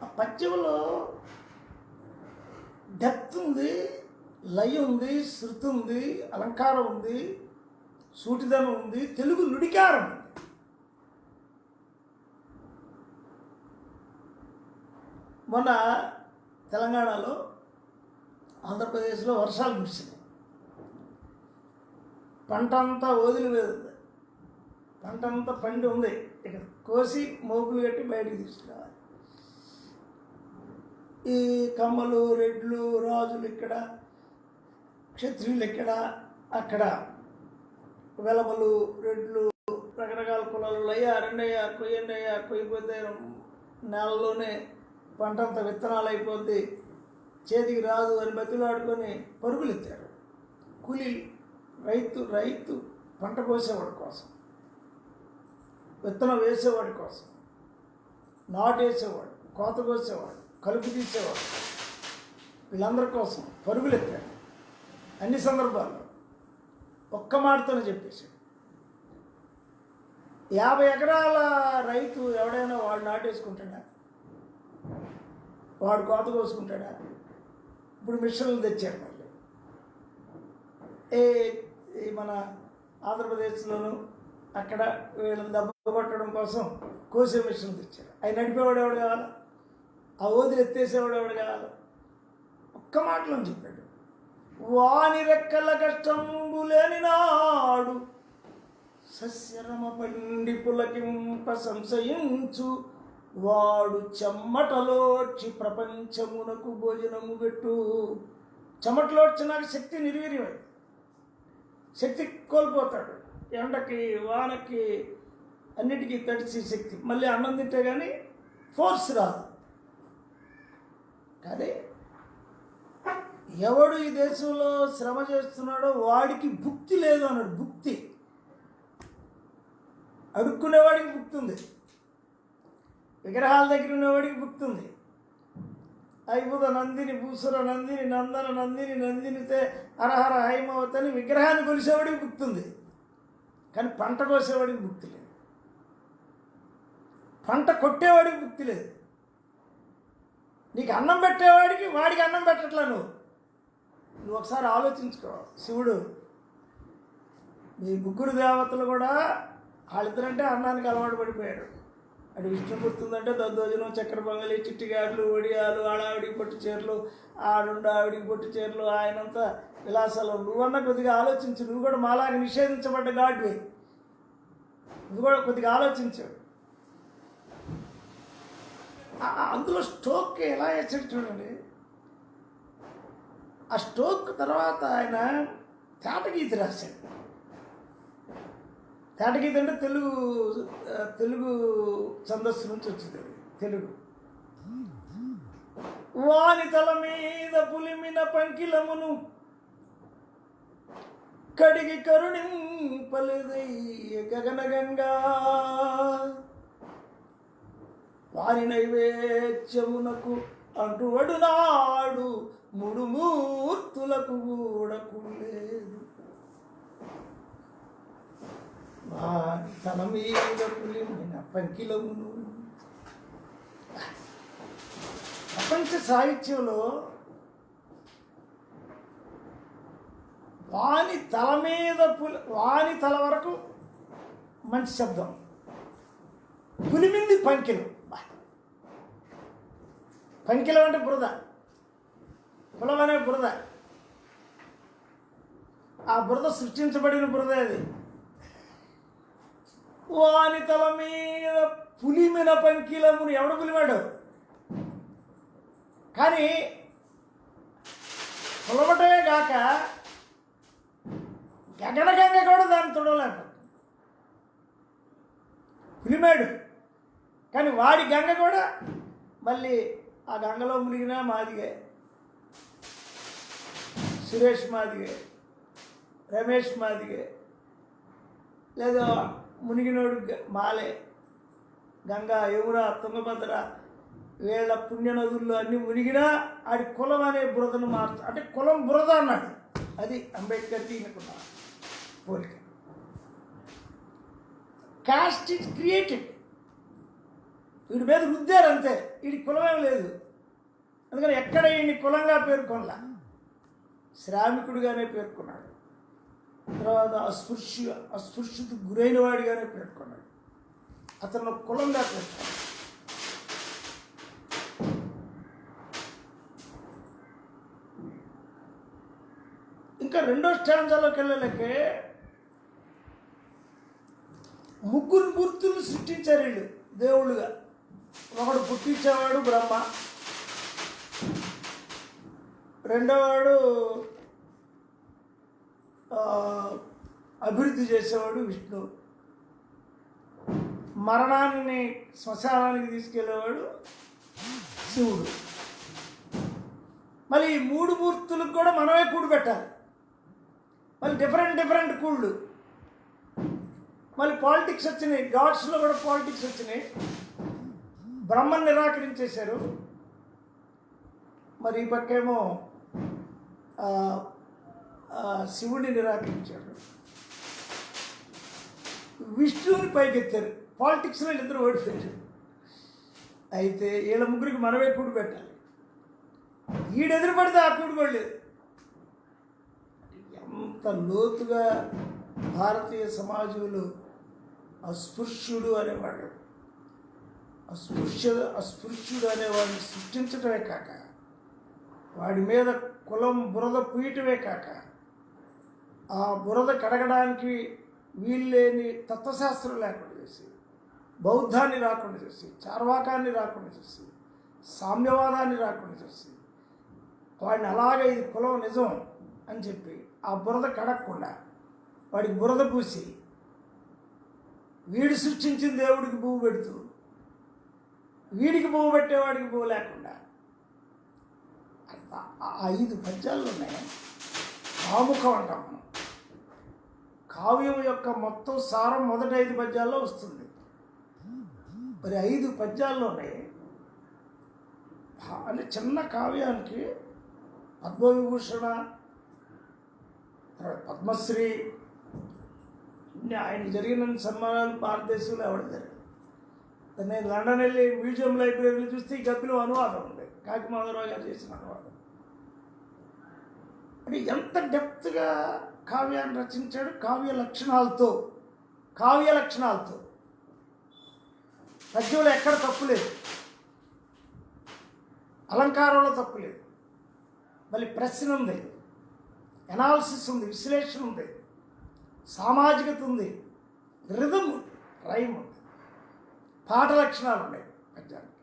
ఆ పద్యంలో డెప్త్ ఉంది, లయ ఉంది, శృతి ఉంది, అలంకారం ఉంది, సూటిదనం ఉంది, తెలుగు నుడికారం ఉంది. మొన్న తెలంగాణలో ఆంధ్రప్రదేశ్లో వర్షాలు కురిసినాయి. పంట అంతా వదిలి మీద ఉంది, పంట అంతా పండి ఉంది. ఇక కోసి మోపులు కట్టి బయటికి తీసుకురావాలి. ఈ కమ్మలు, రెడ్లు, రాజులు ఇక్కడ, క్షత్రియులు ఇక్కడ, అక్కడ వెలమలు, రెడ్లు, రకరకాల కులాలు అయ్యా, రెండయ్యా, కొయ్యండి అయ్యా, కొయ్యిపోతే నెలలోనే పంటంతా విత్తనాలు అయిపోద్ది, చేతికి రాదు అని బతిలాడుకొని పరుగులు ఎత్తారు. కూలీలు, రైతు పంట కోసేవాడి కోసం, విత్తనం వేసేవాడి కోసం, నాటేసేవాడు, కోత కోసేవాడు, కలుపు తీసేవాడు, వీళ్ళందరి కోసం పరుగులెత్తాడు అన్ని సందర్భాల్లో. ఒక్క మాటతోనే చెప్పేశాడు. 50 ఎకరాల రైతు ఎవడైనా వాడు నాటేసుకుంటాడా? వాడు కోత కోసుకుంటాడా? ఇప్పుడు మిషన్లు తెచ్చారు మళ్ళీ. మన ఆంధ్రప్రదేశ్లోను అక్కడ వీళ్ళని దెబ్బ కొట్టడం కోసం కోసే మిషన్లు తెచ్చారు. అవి నడిపేవాడు ఎవడు కావాలి? ఆ ఓదిలు ఎత్తేసేవాడు ఎవడు కావాలి? ఒక్క మాటలో చెప్పాడు, వాని రెక్కల కష్టంబు లేని నాడు సస్యరమ పండి పులకింప సంశయించు వాడు చెమ్మటలోడ్చి ప్రపంచమునకు భోజనము పెట్టు. చెమటలోడ్చి నాకు శక్తి నిర్వీర్యమైంది, శక్తి కోల్పోతాడు. ఎండకి వానకి అన్నిటికీ తడిసి శక్తి, మళ్ళీ అన్నం తింటే కానీ ఫోర్స్ రాదు. కానీ ఎవడు ఈ దేశంలో శ్రమ చేస్తున్నాడో వాడికి భుక్తి లేదు అన్నాడు. భుక్తి అడుక్కునేవాడికి భుక్తి ఉంది, విగ్రహాల దగ్గర ఉన్నవాడికి భుక్తి ఉంది. ఐబుధ నందిని భూసుర నందిని నందన నందిని నందినితే హరహర హైమవతని విగ్రహాన్ని కొలిసేవాడికి భుక్తి ఉంది. కానీ పంట కోసేవాడికి భుక్తి లేదు, పంట కొట్టేవాడికి భుక్తి లేదు. నీకు అన్నం పెట్టేవాడికి వాడికి అన్నం పెట్టట్లా. నువ్వు ఒకసారి ఆలోచించుకో. శివుడు, మీ ముగ్గురు దేవతలు కూడా వాళ్ళిద్దరంటే అన్నానికి అలవాటు పడిపోయారు. అటు విష్ణు గుర్తుందంటే దద్దోజనం, చక్కెర పొంగలి, చిట్టిగాడ్లు, వడియాలు, ఆడావిడికి పొట్టు చీరలు, ఆడుండు ఆవిడికి పొట్టు చీరలు, ఆయనంతా విలాసాలు. నువ్వన్నా కొద్దిగా ఆలోచించు. నువ్వు కూడా మాలాగా నిషేధించబడ్డ గాడ్వి, నువ్వు కూడా కొద్దిగా ఆలోచించు. అందులో స్టోక్ ఎలా వేసాడు చూడండి. ఆ స్టోక్ తర్వాత ఆయన తేటగీత రాశాడు. తేటగీత అంటే తెలుగు ఛందస్సు నుంచి వచ్చింది. తెలుగు వాని తల మీద పులిమిన పంకిలమును కడిగి కరుణింపలేదయ్య గగనగంగా వారి నైవేద్యమునకు అంటువడు నాడు మూడు మూర్తులకు కూడా కులేదు. వారి తల మీద పులిమిన పంకిలమును. ప్రపంచ సాహిత్యంలో వాని తల మీద వాని తల వరకు మంచి శబ్దం, పులిమింది పంకిలం. పంకిలం అంటే బురద, కులం అనే బురద. ఆ బురద సృష్టించబడిన బురద అది. వాని తల మీద పులిమిన పంకిలమును. ఎవడు పులిమాడు? కానీ పులవటమే కాక గగనగంగ కూడా దాన్ని తుడవలేక పులిమాడు. కానీ వాడి గంగ కూడా మళ్ళీ ఆ గంగలో మునిగినా మాదిగే, సురేష్ మాదిగే, రమేష్ మాదిగే, లేదా మునిగినోడు మాలే, గంగా, యమున, తుంగభద్ర వీళ్ళ పుణ్యనదుల్లో అన్నీ మునిగినా ఆడి కులం అనే బురదను అంటే కులం బురద అన్నాడు. అది అంబేద్కర్ తీనుకున్న పోలిక. Cost is created. వీడి మీద రుద్దారు అంతే, వీడి కులమేం లేదు. అందుకని ఎక్కడ ఈయన్ని కులంగా పేర్కొనలా, శ్రామికుడిగానే పేర్కొన్నాడు. తర్వాత అస్పృశ్యతకు గురైన వాడిగానే పేర్కొన్నాడు. అతను కులంగా పేర్కొన్నాడు. ఇంకా రెండో స్టాంజాలోకి వెళ్ళలేకే ముగ్గురు మూర్తులను సృష్టించారు వీళ్ళు దేవుళ్ళుగా. ఒకడు పుట్టించేవాడు బ్రహ్మ, రెండోవాడు అభివృద్ధి చేసేవాడు విష్ణు, మరణాన్ని శ్మశానానికి తీసుకెళ్ళేవాడు శివుడు. మళ్ళీ ఈ మూడు మూర్తులకు కూడా మనమే కూడు పెట్టాలి. మళ్ళీ డిఫరెంట్ కూళ్ళు. మళ్ళీ పాలిటిక్స్ వచ్చినాయి, గాడ్స్లో కూడా పాలిటిక్స్ వచ్చినాయి. బ్రహ్మను నిరాకరించేశారు, మరి ఈ పక్కేమో ఆ, శివుడిని నిరాకరించాడు, విష్ణువుని పైకెత్తారు. పాలిటిక్స్లో ఇద్దరు ఓడిపోయారు. అయితే వీళ్ళ ముగ్గురికి మనమే కూడి పెట్టాలి. ఈడెదురు పడితే ఆ కూడి పడలేదు. ఎంత లోతుగా భారతీయ సమాజంలో అస్పృశ్యుడు అనేవాడు, అస్పృశ్యుడు అనేవాడిని సృష్టించడమే కాక, వాడి మీద కులం బురద పూయటమే కాక, ఆ బురద కడగడానికి వీల్లేని తత్వశాస్త్రం లేకుండా చేసి, బౌద్ధాన్ని రాకుండా చేసి, చార్వాకాన్ని రాకుండా చేసి, సామ్యవాదాన్ని రాకుండా చేసి, వాడిని అలాగే ఇది కులం నిజం అని చెప్పి ఆ బురద కడగకుండా వాడికి బురద పూసి, వీడు సృష్టించిన దేవుడికి పువ్వు పెడుతూ, వీడికి పువ్వు పెట్టేవాడికి పువ్వు లేకుండా 5 పద్యాలు ఉన్నాయి. కాముఖం అంటాం మనం. కావ్యం యొక్క మొత్తం సారం మొదటి 5 పద్యాల్లో వస్తుంది. మరి 5 పద్యాల్లో ఉన్నాయి. అంటే చిన్న కావ్యానికి పద్మవిభూషణ, పద్మశ్రీ, ఆయనకు జరిగిన సన్మానాలు భారతదేశంలో ఎవరు జరిగారు. నేను లండన్ వెళ్ళి మ్యూజియం లైబ్రరీలో చూస్తే ఈ గబ్బిలో అనువాదం ఉంది, కాకిమాధవరావు గారు చేసిన అనువాదం. అంటే ఎంత డెప్త్గా కావ్యాన్ని రచించాడు. కావ్య లక్షణాలతో పద్యంలో ఎక్కడ తప్పు లేదు, అలంకారంలో తప్పు లేదు, మళ్ళీ ప్రశ్న ఉంది, ఎనాలిసిస్ ఉంది, విశ్లేషణ ఉంది, సామాజికత ఉంది, రిథమ్ ఉంది, రైమ్ ఉంది, పాట లక్షణాలు ఉన్నాయి పద్యానికి.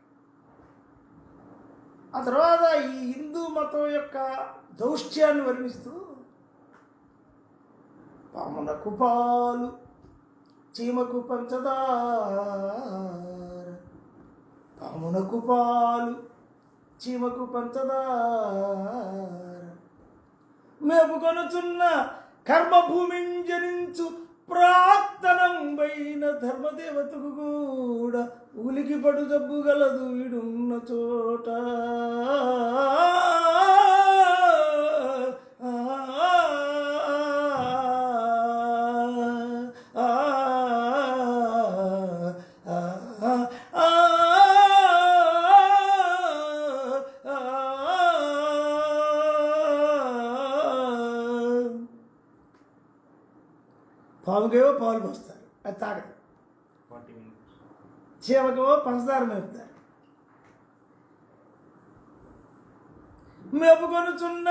ఆ తర్వాత ఈ హిందూ మతం యొక్క దౌష్ట్యాన్ని వర్ణిస్తూ పామునకు పాలు చీమకు పంచదార, పామునకు పాలు చీమకు పంచదార, మేపుకొనుచున్న కర్మభూమిని జనించు ప్రాక్తనంబైన ధర్మదేవతకు కూడా ఉలికి పడు జబ్బు గలదు వీడున్న చోట. పాముకేవో పాలు పోస్తారు, అది తాగదు. చీమకేవో పంచదార మేపుతారు. మేపుకొనుచున్న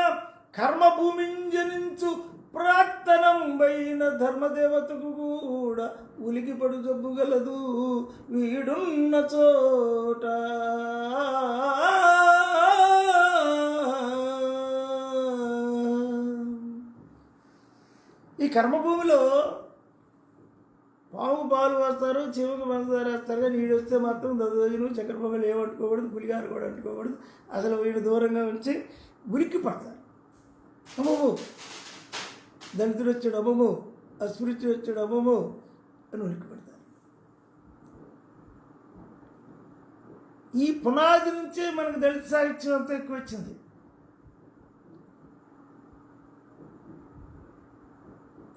కర్మభూమిని జనించు ప్రాక్తనంబైన ధర్మదేవతకు కూడా ఉలికిపడు జబ్బు గలదు వీడున్న చోట. ఈ కర్మభూమిలో పాము పాలు వేస్తారు, చీమకు పంచదార వేస్తారు, కానీ వీడు వస్తే మాత్రం దద్దోజనం చక్కెర పొంగలు ఏం అంటుకోకూడదు, పులిగారు కూడా అంటుకోకూడదు. అసలు వీడు దూరంగా ఉంచి ఉలిక్కి పడతారు. అమ్మమ్మో దళితుడు వచ్చాడు, అమ్మమ్మో అస్పృశ్యుడు వచ్చాడు, అమ్మమ్మో అని ఉలిక్కి పడతారు. ఈ పునాది నుంచే మనకు దళిత సాహిత్యం అంతా ఎక్కువ వచ్చింది.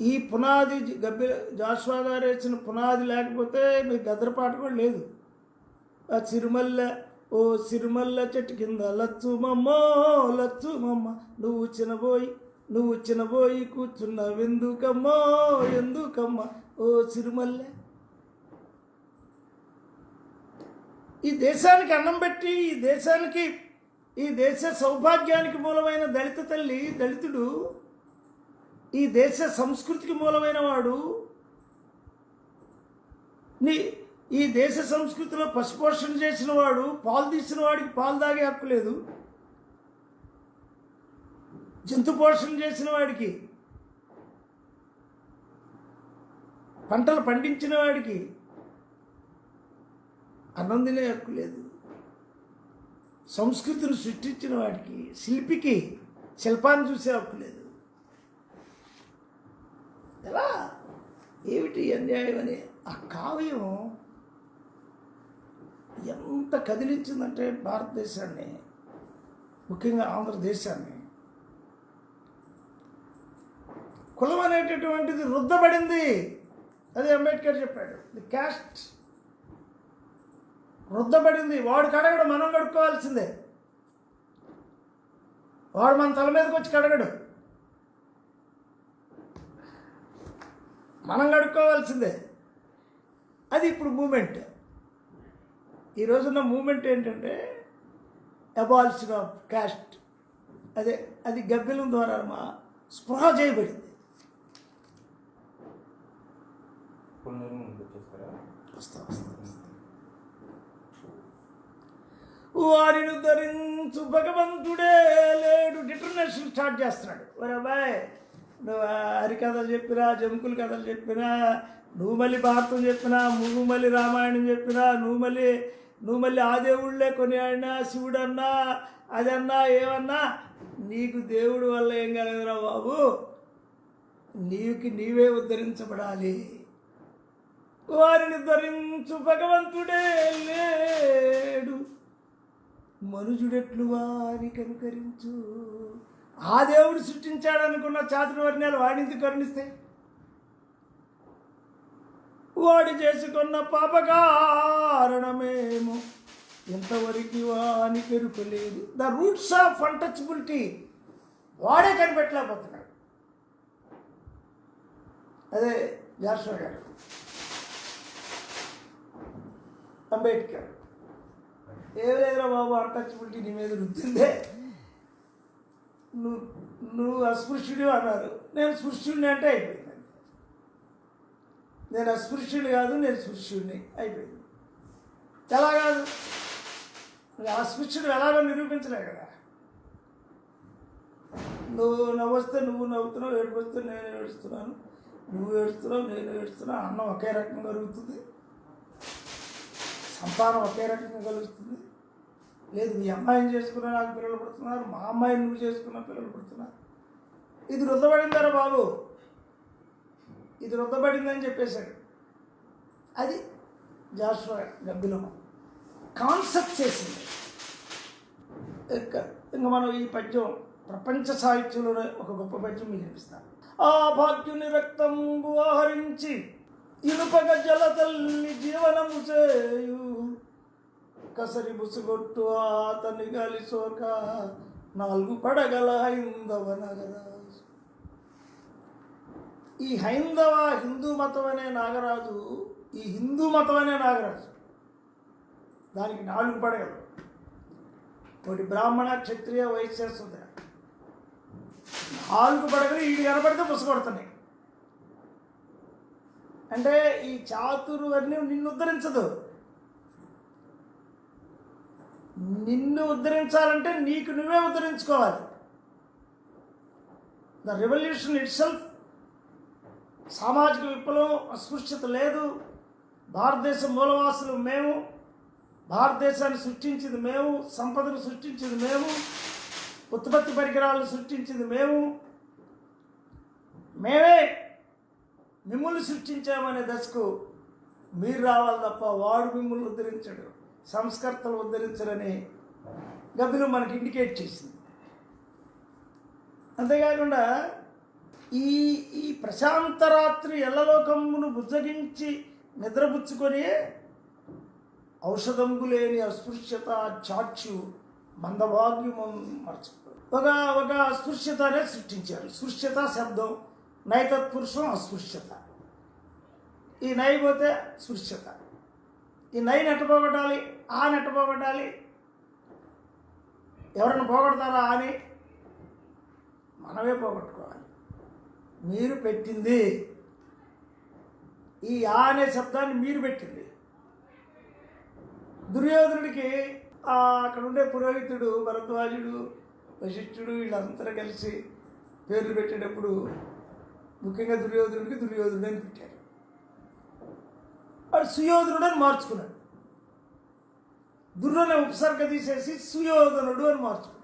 ఈ పునాది జాషువా గారు వేసిన పునాది లేకపోతే మీకు గద్రపాట కూడా లేదు. ఆ సిరిమల్ల ఓ సిరిమల్ల చెట్టు కింద లచ్చుమమ్మో లచ్చుమమ్మ నువ్వు చిన్నబోయి కూర్చున్నావెందుకమ్మో ఎందుకమ్మ ఓ సిరిమల్లె. ఈ దేశానికి అన్నం పెట్టి ఈ దేశ సౌభాగ్యానికి మూలమైన దళిత తల్లి, దళితుడు, ఈ దేశ సంస్కృతికి మూలమైన వాడు, ఈ దేశ సంస్కృతిలో పశుపోషణ చేసిన వాడు, పాలు తీసిన వాడికి పాలు తాగే హక్కు లేదు, జంతు పోషణ చేసిన వాడికి, పంటలు పండించిన వాడికి అన్నం తినే హక్కు లేదు. సంస్కృతిని సృష్టించిన వాడికి, శిల్పికి శిల్పాన్ని చూసే హక్కు లేదు. ఎలా ఏమిటి అన్యాయం అని ఆ కావ్యం ఎంత కదిలించిందంటే భారతదేశాన్ని. ముఖ్యంగా ఆంధ్రదేశాన్ని. కులం అనేటటువంటిది రుద్దబడింది. అదే అంబేద్కర్ చెప్పాడు, ది క్యాస్ట్ రుద్దబడింది. వాడు కడగడు, మనం కడుక్కోవాల్సిందే. వాడు మన తల మీదకి వచ్చి కడగడు, మనం కడుక్కోవాల్సిందే. అది ఇప్పుడు మూమెంట్. ఈ రోజున్న మూమెంట్ ఏంటంటే అబాలిషన్ ఆఫ్ క్యాస్ట్. అది గబ్బిలం ద్వారా స్పృహ చేయబడింది. వస్తా వారిని ధరించు భగవంతుడే లేడు. డిటర్మినేషన్ స్టార్ట్ చేస్తున్నాడు. ఒరే అబ్బాయి, నువ్వు హరికథలు చెప్పినా, జంకుల కథలు చెప్పినా, నువ్వు మళ్ళీ భారతం చెప్పినా, నువ్వు మళ్ళీ రామాయణం చెప్పినా, నువ్వు మళ్ళీ ఆ దేవుళ్ళే కొని ఆడినా, శివుడన్నా, అదన్నా, ఏమన్నా, నీకు దేవుడు వల్ల ఏం కలగదురా బాబు. నీవే ఉద్ధరించబడాలి. వారిని ధరించు భగవంతుడే లేడు, మనుజుడెట్లు వారిని కనుకరించు. ఆ దేవుడు సృష్టించాడనుకున్న చాతుర్వర్ణ్యాలు వాడిని కరుణిస్తే, వాడి చేసుకున్న పాపకారణమేమో ఎంతవరకు వాని పెరుకోలేదు. ద రూట్స్ ఆఫ్ అన్టచబిలిటీ వాడే కనిపెట్టలేకపోతున్నాడు. అదే జాషువా గారు, అంబేద్కర్. ఏం లేదురా బాబు, అన్టచబిలిటీ నీ మీద రుద్దిందే. నువ్వు అస్పృశ్యుడు అన్నారు, నేను స్పృశ్యుడిని అంటే అయిపోయింది. నేను అస్పృశ్యుడు కాదు, నేను స్పృశ్యుడిని అయిపోయింది. ఎలా కాదు, అస్పృశ్యుడు ఎలాగో నిరూపించలే కదా. నువ్వు నవ్వొస్తే నువ్వు నవ్వుతున్నావు, ఏడుపొస్తే నేను ఏడుస్తున్నాను, నువ్వు ఏడుస్తున్నావు, నేను ఏడుస్తున్నాను. అన్నం ఒకే రకంగా కలుగుతుంది, సంతానం ఒకే రకంగా కలుగుతుంది. లేదు, మీ అమ్మాయిని చేసుకున్నా నాకు పిల్లలు పుడుతున్నారు, మా అమ్మాయిని నువ్వు చేసుకున్న పిల్లలు పుడుతున్నారు. ఇది రుద్దబడిందరా బాబు, ఇది రుద్దబడిందని చెప్పేశాడు. అది జాషువా గబ్బిలం కాన్సెప్ట్ చేసింది. ఇంకా మనం ఈ పద్యం ప్రపంచ సాహిత్యంలోనే ఒక గొప్ప పద్యం మీకు అనిపిస్తాను. ఆ భాగ్యుని రక్తంబు ఆహరించి ఇనుపగ జల తల్లి జీవనము చేయు, కసరి బుసుగొట్టు అతని గాలి సోక 4 పడగల హైందవ నాగరాజు. ఈ హిందూ మతం అనే నాగరాజు, ఈ హిందూ మతం అనే నాగరాజు, దానికి 4 పడగలు. ఒకటి బ్రాహ్మణ, క్షత్రియ, వైశ్య, శూద్ర. 4 పడగలు వీడు కనబడితే బుసగొడుతున్నాయి. అంటే ఈ చాతుర్వర్ణ్యం నిన్ను ఉద్ధరించదు. నిన్ను ఉద్ధరించాలంటే నీకు నువ్వే ఉద్ధరించుకోవాలి. ద రెవల్యూషన్ ఇట్ సెల్ఫ్, సామాజిక విప్లవం, అస్పృశ్యత లేదు. భారతదేశ మూలవాసులు మేము, భారతదేశాన్ని సృష్టించింది మేము, సంపదను సృష్టించింది మేము, ఉత్పత్తి పరికరాలను సృష్టించింది మేమే మిమ్మల్ని సృష్టించామనే దశకు మీరు రావాలి తప్ప వాడు మిమ్మల్ని ఉద్ధరించడు, సంస్కర్తలు ఉద్ధరించరని గబ్బిలం మనకి ఇండికేట్ చేసింది. అంతేకాకుండా ఈ ప్రశాంత రాత్రి ఎల్లలోకమును బుజ్జగించి నిద్రపుచ్చుకొని ఔషధంబు లేని అస్పృశ్యత చాక్షు మందభాగ్యము మర్చిపోయి ఒక అస్పృశ్యతనే సృష్టించారు. స్పృశ్యత శబ్దం, నైతత్పురుషం అస్పృశ్యత. ఈ నై పోతే స్పృశ్యత. ఈ నై నెట్టపోగొట్టాలి, ఆ నెట్టపోగొట్టాలి. ఎవరైనా పోగొడతారా అని మనమే పోగొట్టుకోవాలి. మీరు పెట్టింది ఈ ఆ అనే శబ్దాన్ని మీరు పెట్టింది. దుర్యోధనుడికి అక్కడ ఉండే పురోహితుడు భరద్వాజుడు, వశిష్ఠుడు వీళ్ళందరూ కలిసి పేర్లు పెట్టేటప్పుడు ముఖ్యంగా దుర్యోధనుడికి దుర్యోధనుడు అని పెట్టారు. వాడు సుయోధనుడు అని మార్చుకున్నాడు. దుర్యోధన ఉపసర్గ తీసేసి సుయోధనుడు అని మార్చుకున్నాడు.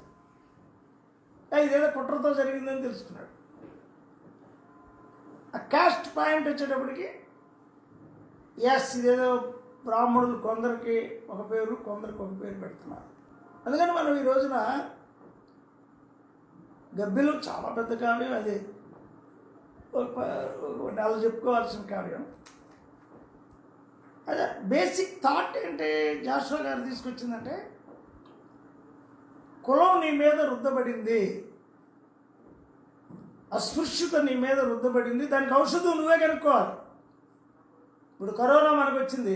ఇదేదో కుట్రతో జరిగిందని తెలుసుకున్నాడు. ఆ క్యాస్ట్ పాయింట్ వచ్చేటప్పటికి ఇదేదో బ్రాహ్మణులు కొందరికి ఒక పేరు, కొందరికి ఒక పేరు పెడుతున్నారు. అందుకని మనం ఈ రోజున గబ్బిలం చాలా పెద్ద కావ్యం అది, ఒక నెల చెప్పుకోవాల్సిన కావ్యం. అదే బేసిక్ థాట్ ఏంటి జాషువా గారు తీసుకొచ్చిందంటే, కులం నీ మీద రుద్దబడింది, అస్పృశ్యత నీ మీద రుద్దబడింది, దానికి ఔషధం నువ్వే కనుక్కోవాలి. ఇప్పుడు కరోనా మనకు వచ్చింది,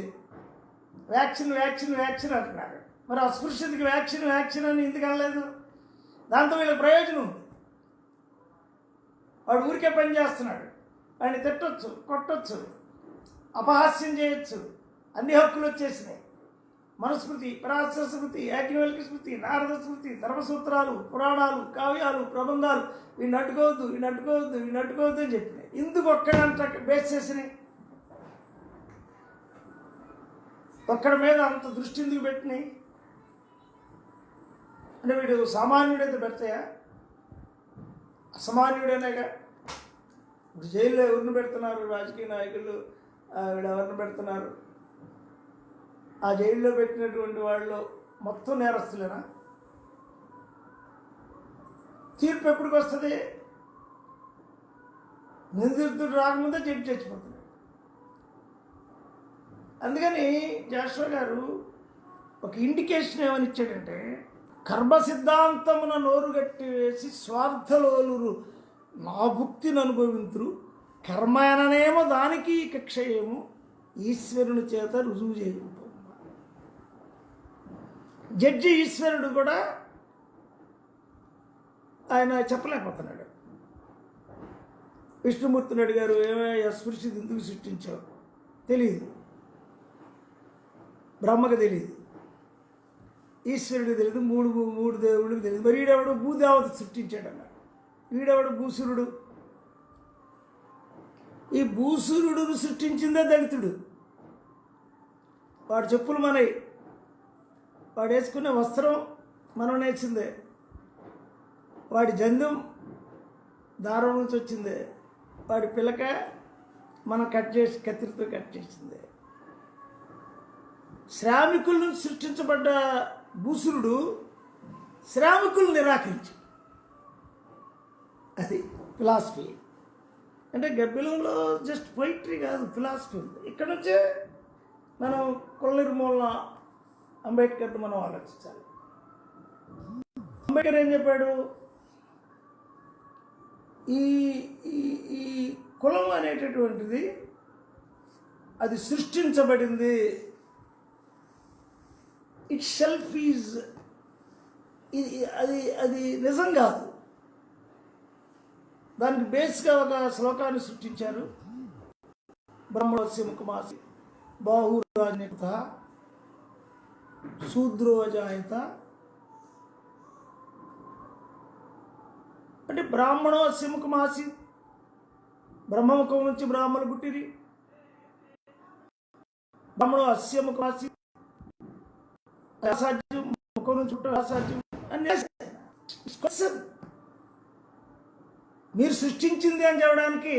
వ్యాక్సిన్ వ్యాక్సిన్ వ్యాక్సిన్ అంటున్నారు. మరి అస్పృశ్యతకి వ్యాక్సిన్ వ్యాక్సిన్ అని ఎందుకు అనలేదు? దాంతో వీళ్ళకి ప్రయోజనం ఉంది. వాడు ఊరికే పని చేస్తున్నాడు, వాడిని తిట్టొచ్చు, కొట్టొచ్చు, అపహాస్యం చేయొచ్చు, అన్ని హక్కులు వచ్చేసినాయి. మనుస్మృతి, పరాశర స్మృతి, యాజ్ఞవల్క్య స్మృతి, నారద స్మృతి, ధర్మసూత్రాలు, పురాణాలు, కావ్యాలు, ప్రబంధాలు, వీడిని అడ్డుకోవద్దు, వీడిని అడ్డుకోవద్దు, వీడిని అడ్డుకోవద్దు అని చెప్పినాయి. ఎందుకు ఒక్కడంత బేస్ చేసినాయి? ఒక్కడి మీద అంత దృష్టి ఎందుకు పెట్టినాయి? అంటే వీడు సామాన్యుడైతే పెడతాయా? అసామాన్యుడేనాగా. ఇప్పుడు జైల్లో ఎవరిని పెడుతున్నారు? రాజకీయ నాయకులు వీడు ఎవరిని పెడుతున్నారు? ఆ జైల్లో పెట్టినటువంటి వాళ్ళు మొత్తం నేరస్తులేనా? తీర్పు ఎప్పటికి వస్తుంది? నిందితుడు రాకముందే జడ్జి చచ్చిపోతున్నాడు. అందుకని జాషువా గారు ఒక ఇండికేషన్ ఏమని ఇచ్చాడంటే, కర్మ సిద్ధాంతమున నోరు గట్టి వేసి స్వార్థలోలురు నా భుక్తిని అనుభవింతురు, కర్మననేమో దానికి కక్షయేమో ఈశ్వరుని చేత రుజువు చేయకపో. జడ్జి ఈశ్వరుడు కూడా ఆయన చెప్పలేకపోతున్నాడు. విష్ణుమూర్తిని అడిగారు, ఏమయ్యా స్పృశ్యత ఎందుకు సృష్టించావు? తెలియదు. బ్రహ్మకు తెలియదు, ఈశ్వరుడికి తెలియదు, మూడు దేవుడికి తెలియదు. మరి వీడెవడు భూదేవత సృష్టించాడన్నాడు. వీడెవడు భూసురుడు. ఈ భూసురుడును సృష్టించిందే దళితుడు. వాడు చెప్పులు మనవి, వాడు వేసుకునే వస్త్రం మనం నేర్చిందే, వాడి జంధ్యం దారం నుంచి వచ్చిందే, వాడి పిలక మనం కత్తిరితో కట్ చేసిందే. శ్రామికుల నుంచి సృష్టించబడ్డ భూసురుడు శ్రామికులను నిరాకరించు. అది ఫిలాసఫీ అంటే. గబ్బిలంలో జస్ట్ పొయిట్రీ కాదు, ఫిలాసఫీ ఉంది. ఇక్కడ నుంచే మనం కుల నిర్మూలన అంబేద్కర్ని మనం ఆలోచించాలి. అంబేద్కర్ ఏం చెప్పాడు? ఈ ఈ కులం అనేటటువంటిది అది సృష్టించబడింది, ఇట్ సెల్ఫ్ ఈజ్, అది అది నిజం కాదు. దానికి బేస్గా ఒక శ్లోకాన్ని సృష్టించారు. బ్రహ్మణస్య ముఖమాసి బాహురాజనిత శూద్రోజాయత. అంటే బ్రాహ్మణోస్య ముఖమాసి, బ్రహ్మముఖం నుంచి బ్రాహ్మణులు పుట్టిరి. బ్రాహ్మణో అస్య ముఖమాసి, అసాధ్యం, ముఖం నుంచి పుట్ట అసాధ్యం అన్ని. మీరు సృష్టించింది అని చెప్పడానికి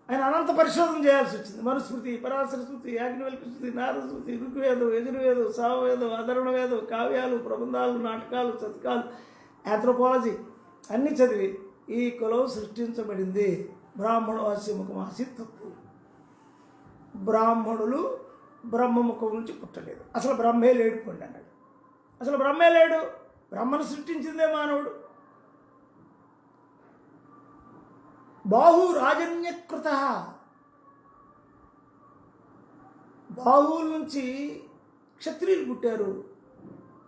ఆయన అనంత పరిశోధన చేయాల్సి వచ్చింది. మనుస్మృతి, పరాశర స్మృతి, యాజ్ఞవల్క్య స్మృతి, నారద స్మృతి, ఋగ్వేదం, యజుర్వేదం, సామవేదం, అధర్వణ వేదం, కావ్యాలు, ప్రబంధాలు, నాటకాలు, శతకాలు, ఆంథ్రోపాలజీ అన్నీ చదివి ఈ కులం సృష్టించబడింది. బ్రాహ్మణు అస్యముఖమాసి తప్పు. బ్రాహ్మణులు బ్రహ్మముఖం నుంచి పుట్టలేదు. అసలు బ్రహ్మే లేడు పండి అన్నాడు. అసలు బ్రహ్మే లేడు. బ్రహ్మను సృష్టించిందే మానవుడు. బాహు రాజన్యకృత, బాహువుల నుంచి క్షత్రియులు పుట్టారు.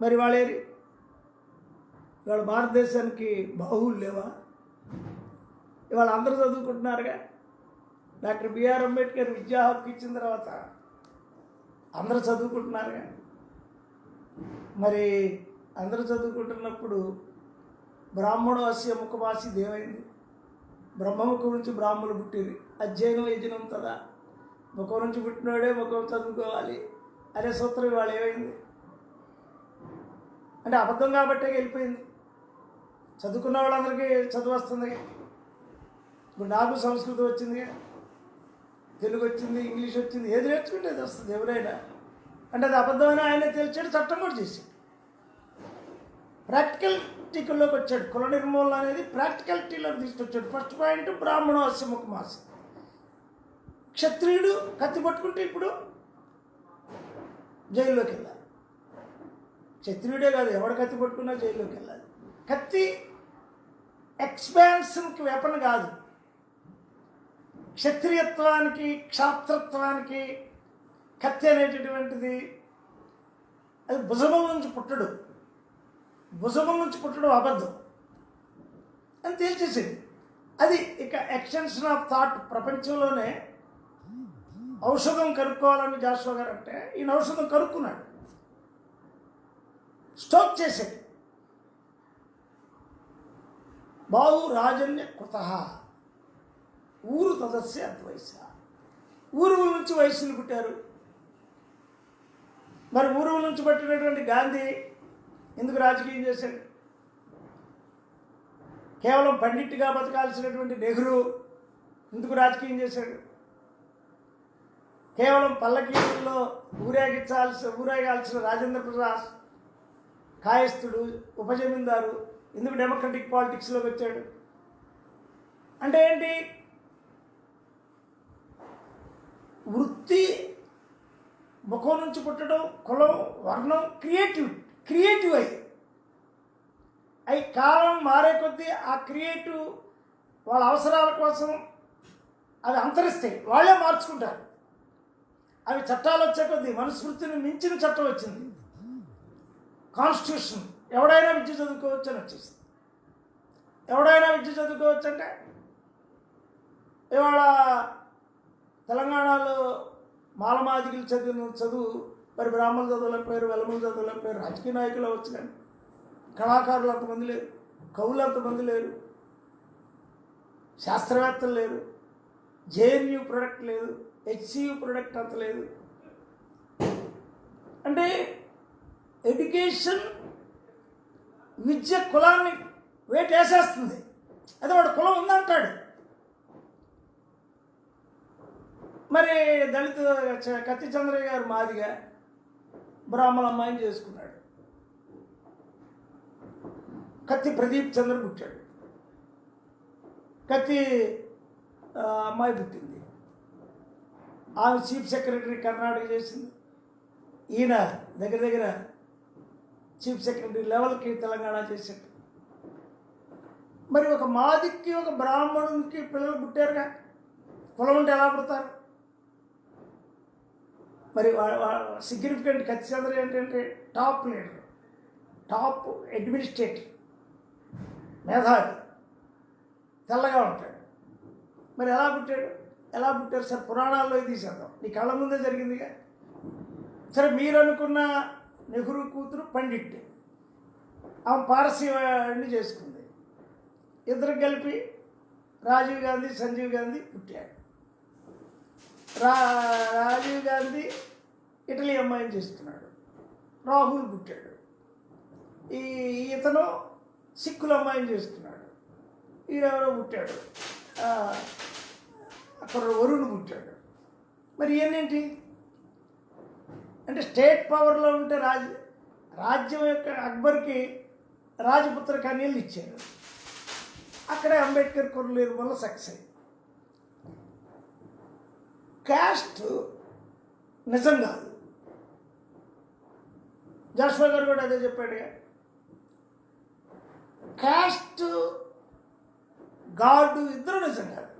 మరి వాళ్ళేరి? ఇవాళ భారతదేశానికి బాహువులు లేవా? ఇవాళ అందరూ చదువుకుంటున్నారుగా. డాక్టర్ బిఆర్ అంబేద్కర్ విద్యా హక్కు ఇచ్చిన తర్వాత అందరూ చదువుకుంటున్నారుగా. మరి అందరూ చదువుకుంటున్నప్పుడు బ్రాహ్మణు అస్య ముఖమాసి దేవైంది. బ్రహ్మముఖం నుంచి బ్రాహ్మణులు పుట్టింది. అధ్యయనం యజనం కదా. ముఖం నుంచి పుట్టినోడే ముఖం చదువుకోవాలి అనే సూత్రం ఇవాళ ఏమైంది? అంటే అబద్ధం కాబట్టే వెళ్ళిపోయింది. చదువుకున్న వాళ్ళందరికీ చదువు వస్తుంది. ఇప్పుడు నాకు సంస్కృతం వచ్చింది, తెలుగు వచ్చింది, ఇంగ్లీష్ వచ్చింది, ఏది నేర్చుకుంటే అది వస్తుంది ఎవరైనా. అంటే అది అబద్ధమని ఆయన తెలిసాడు, చట్టం కూడా చేశాడు. ప్రాక్టికల్ ప్రాక్టికల్లోకి వచ్చాడు. కుల నిర్మూలన అనేది ప్రాక్టికాలిటీలోకి తీసుకొచ్చాడు. ఫస్ట్ పాయింట్ బ్రాహ్మణోస్య ముఖమాసి. క్షత్రియుడు కత్తి పట్టుకుంటే ఇప్పుడు జైల్లోకి వెళ్ళాలి. క్షత్రియుడే కాదు, ఎవడు కత్తి పట్టుకున్నా జైల్లోకి వెళ్ళాలి. కత్తి ఎక్స్పాన్షన్కి వెపన్ కాదు. క్షత్రియత్వానికి క్షాత్రత్వానికి కత్తి అనేటటువంటిది అది భుజముల నుంచి పుట్టడం అబద్ధం అని తేల్చేసింది. అది ఇక ఎక్స్టెన్షన్ ఆఫ్ థాట్. ప్రపంచంలోనే ఔషధం కనుక్కోవాలని జాషువా గారు అంటే ఈయన ఔషధం కనుక్కున్నాడు, స్టోక్ చేసేది. బాహు రాజన్య కృత ఊరు తదస్య అద్వైస. ఊరువుల నుంచి వయస్సులు పుట్టారు. మరి ఊరువుల నుంచి పట్టినటువంటి గాంధీ ఎందుకు రాజకీయం చేశాడు? కేవలం పండిట్గా బతకాల్సినటువంటి నెహ్రూ ఎందుకు రాజకీయం చేశాడు? కేవలం పల్లకీలో ఊరేగాల్సిన రాజేంద్ర ప్రసాద్ కాయస్థుడు ఉపజమీందారు ఎందుకు డెమోక్రటిక్ పాలిటిక్స్లోకి వచ్చాడు? అంటే ఏంటి? వృత్తి ముఖం నుంచి పుట్టడం, కులం, వర్ణం, క్రియేటివ్ అయి కాలం మారే కొద్దీ ఆ క్రియేటివ్ వాళ్ళ అవసరాల కోసం అవి అంతరిస్తాయి, వాళ్ళే మార్చుకుంటారు. అవి చట్టాలు వచ్చే కొద్దీ మనుస్మృతిని మించిన చట్టం వచ్చింది, కాన్స్టిట్యూషన్. ఎవడైనా విద్య చదువుకోవచ్చు అని వచ్చేసింది. ఎవడైనా విద్య చదువుకోవచ్చు అంటే ఇవాళ తెలంగాణలో మాలమాదికలు చదివిన చదువు మరి బ్రాహ్మణులు చదవలేకపోయారు, వెలములు చదవలేకపోయారు. రాజకీయ నాయకులు వచ్చు కానీ కళాకారులు అంతమంది లేరు, కవులు అంతమంది లేరు, శాస్త్రవేత్తలు లేరు, జేఎన్యూ ప్రొడక్ట్ లేదు, హెచ్సియు ప్రొడక్ట్ అంత లేదు. అంటే ఎడ్యుకేషన్ విద్య కులాన్ని వేటేసేస్తుంది. అదే వాడు కులం ఉందంటాడు. మరి దళిత కత్తి చంద్రయ్య గారు మాదిగా బ్రాహ్మణ అమ్మాయిని చేసుకున్నాడు. కత్తి ప్రదీప్ చంద్ర పుట్టాడు. కత్తి అమ్మాయి పుట్టింది. ఆమె చీఫ్ సెక్రటరీ కర్ణాటక చేసింది. ఈయన దగ్గర చీఫ్ సెక్రటరీ లెవెల్కి తెలంగాణ చేశాడు. మరి ఒక మాదికి ఒక బ్రాహ్మణునికి పిల్లలు పుట్టారుగా. కులం ఉంటే ఎలా పుడతారు? మరి సిగ్నిఫికెంట్ కత్తి చంద్ర ఏంటంటే టాప్ లీడర్, టాప్ అడ్మినిస్ట్రేటర్, మేధావి, తెల్లగా ఉంటాడు. మరి ఎలా పుట్టారు సార్? పురాణాల్లో తీసేద్దాం, నీ కళ్ళ ముందే జరిగిందిగా. సరే, మీరు అనుకున్న నెహ్రూ కూతురు పండిట్, ఆమె పారసీవాడిని చేసుకుంది. ఇద్దరు కలిపి రాజీవ్ గాంధీ, సంజీవ్ గాంధీ పుట్టాడు. రాజీవ్ గాంధీ ఇటలీ అమ్మాయిని చేస్తున్నాడు. రాహుల్ పుట్టాడు. ఇతను సిక్కుల అమ్మాయిని చేస్తున్నాడు. ఈయనెవరో పుట్టాడు, అక్కడ వరుణ్ పుట్టాడు. మరి ఇవన్నేంటి అంటే స్టేట్ పవర్లో ఉంటే రాజ్యం యొక్క అక్బర్కి రాజపుత్ర కన్యలు ఇచ్చారు. అక్కడే అంబేద్కర్ కొరలేరు వల్ల సక్సెస్ అయింది. క్యాస్ట్ నిజం కాదు. జాషువా గారు కూడా అదే చెప్పాడుగా. క్యాస్ట్ గాడ్ ఇద్దరు నిజం కాదు.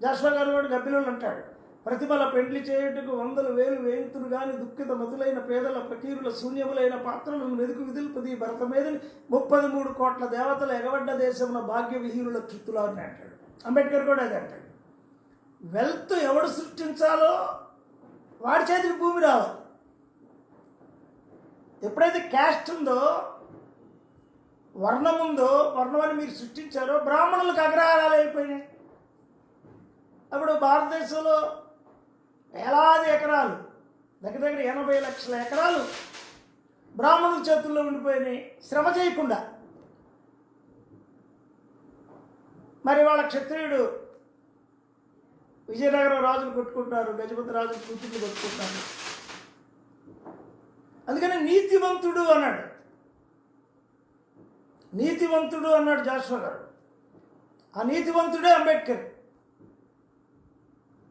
జాషువా గారు కూడా గబ్బిలోళ్ళు అంటాడు, ప్రతిభల పెండ్లి చేయుటకు 100,000 వేయింతులు గాని దుఃఖిత మతులైన పేదల ఫకీరుల శూన్యములైన పాత్రలను వెదుకు విదుల్పది భరత మీదని 33 కోట్ల దేవతలు ఎగబడ్డ దేశంలో భాగ్య విహీనుల కృతులు అని అంటాడు. అంబేద్కర్ కూడా అదే అంటాడు. వెల్త్ ఎవడు సృష్టించాలో వాడి చేతికి భూమి రావాలి. ఎప్పుడైతే క్యాస్ట్ ఉందో, వర్ణం ఉందో, వర్ణమని మీరు సృష్టించారో బ్రాహ్మణులకు అగ్రహారాలు వెళ్ళిపోయినాయి. అప్పుడు భారతదేశంలో వేలాది ఎకరాలు, దగ్గర 80 లక్షల ఎకరాలు బ్రాహ్మణుల చేతుల్లో ఉండిపోయినాయి శ్రమ చేయకుండా. మరి వాళ్ళ క్షత్రియుడు విజయనగరం రాజులు కొట్టుకుంటారు, గజపతి రాజులు కూతుర్లు కొట్టుకుంటారు. అందుకని నీతివంతుడు అన్నాడు. నీతివంతుడు అన్నాడు జాషువా గారు. ఆ నీతివంతుడే అంబేద్కర్.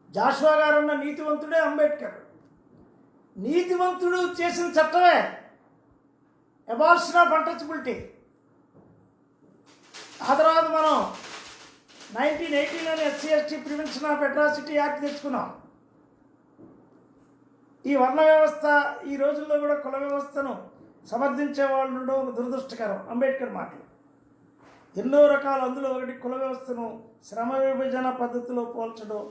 జాషువా గారు అన్న నీతివంతుడే అంబేద్కర్. నీతివంతుడు చేసిన చట్టమే అబాలిషన్ ఆఫ్ అన్టచబిలిటీ. ఆ తర్వాత మనం 1918 SC ST prevention of atrocity act తెచ్చుకున్నాం. ఈ వర్ణ వ్యవస్థ ఈ రోజుల్లో కూడా కుల వ్యవస్థను సమర్థించే వాళ్ళు ఉండడం దురదృష్టకరం. అంబేద్కర్ మాటలు ఎన్నో రకాలు. అందులో ఒకటి కుల వ్యవస్థను శ్రమ విభజన పద్ధతిలో పోల్చడం.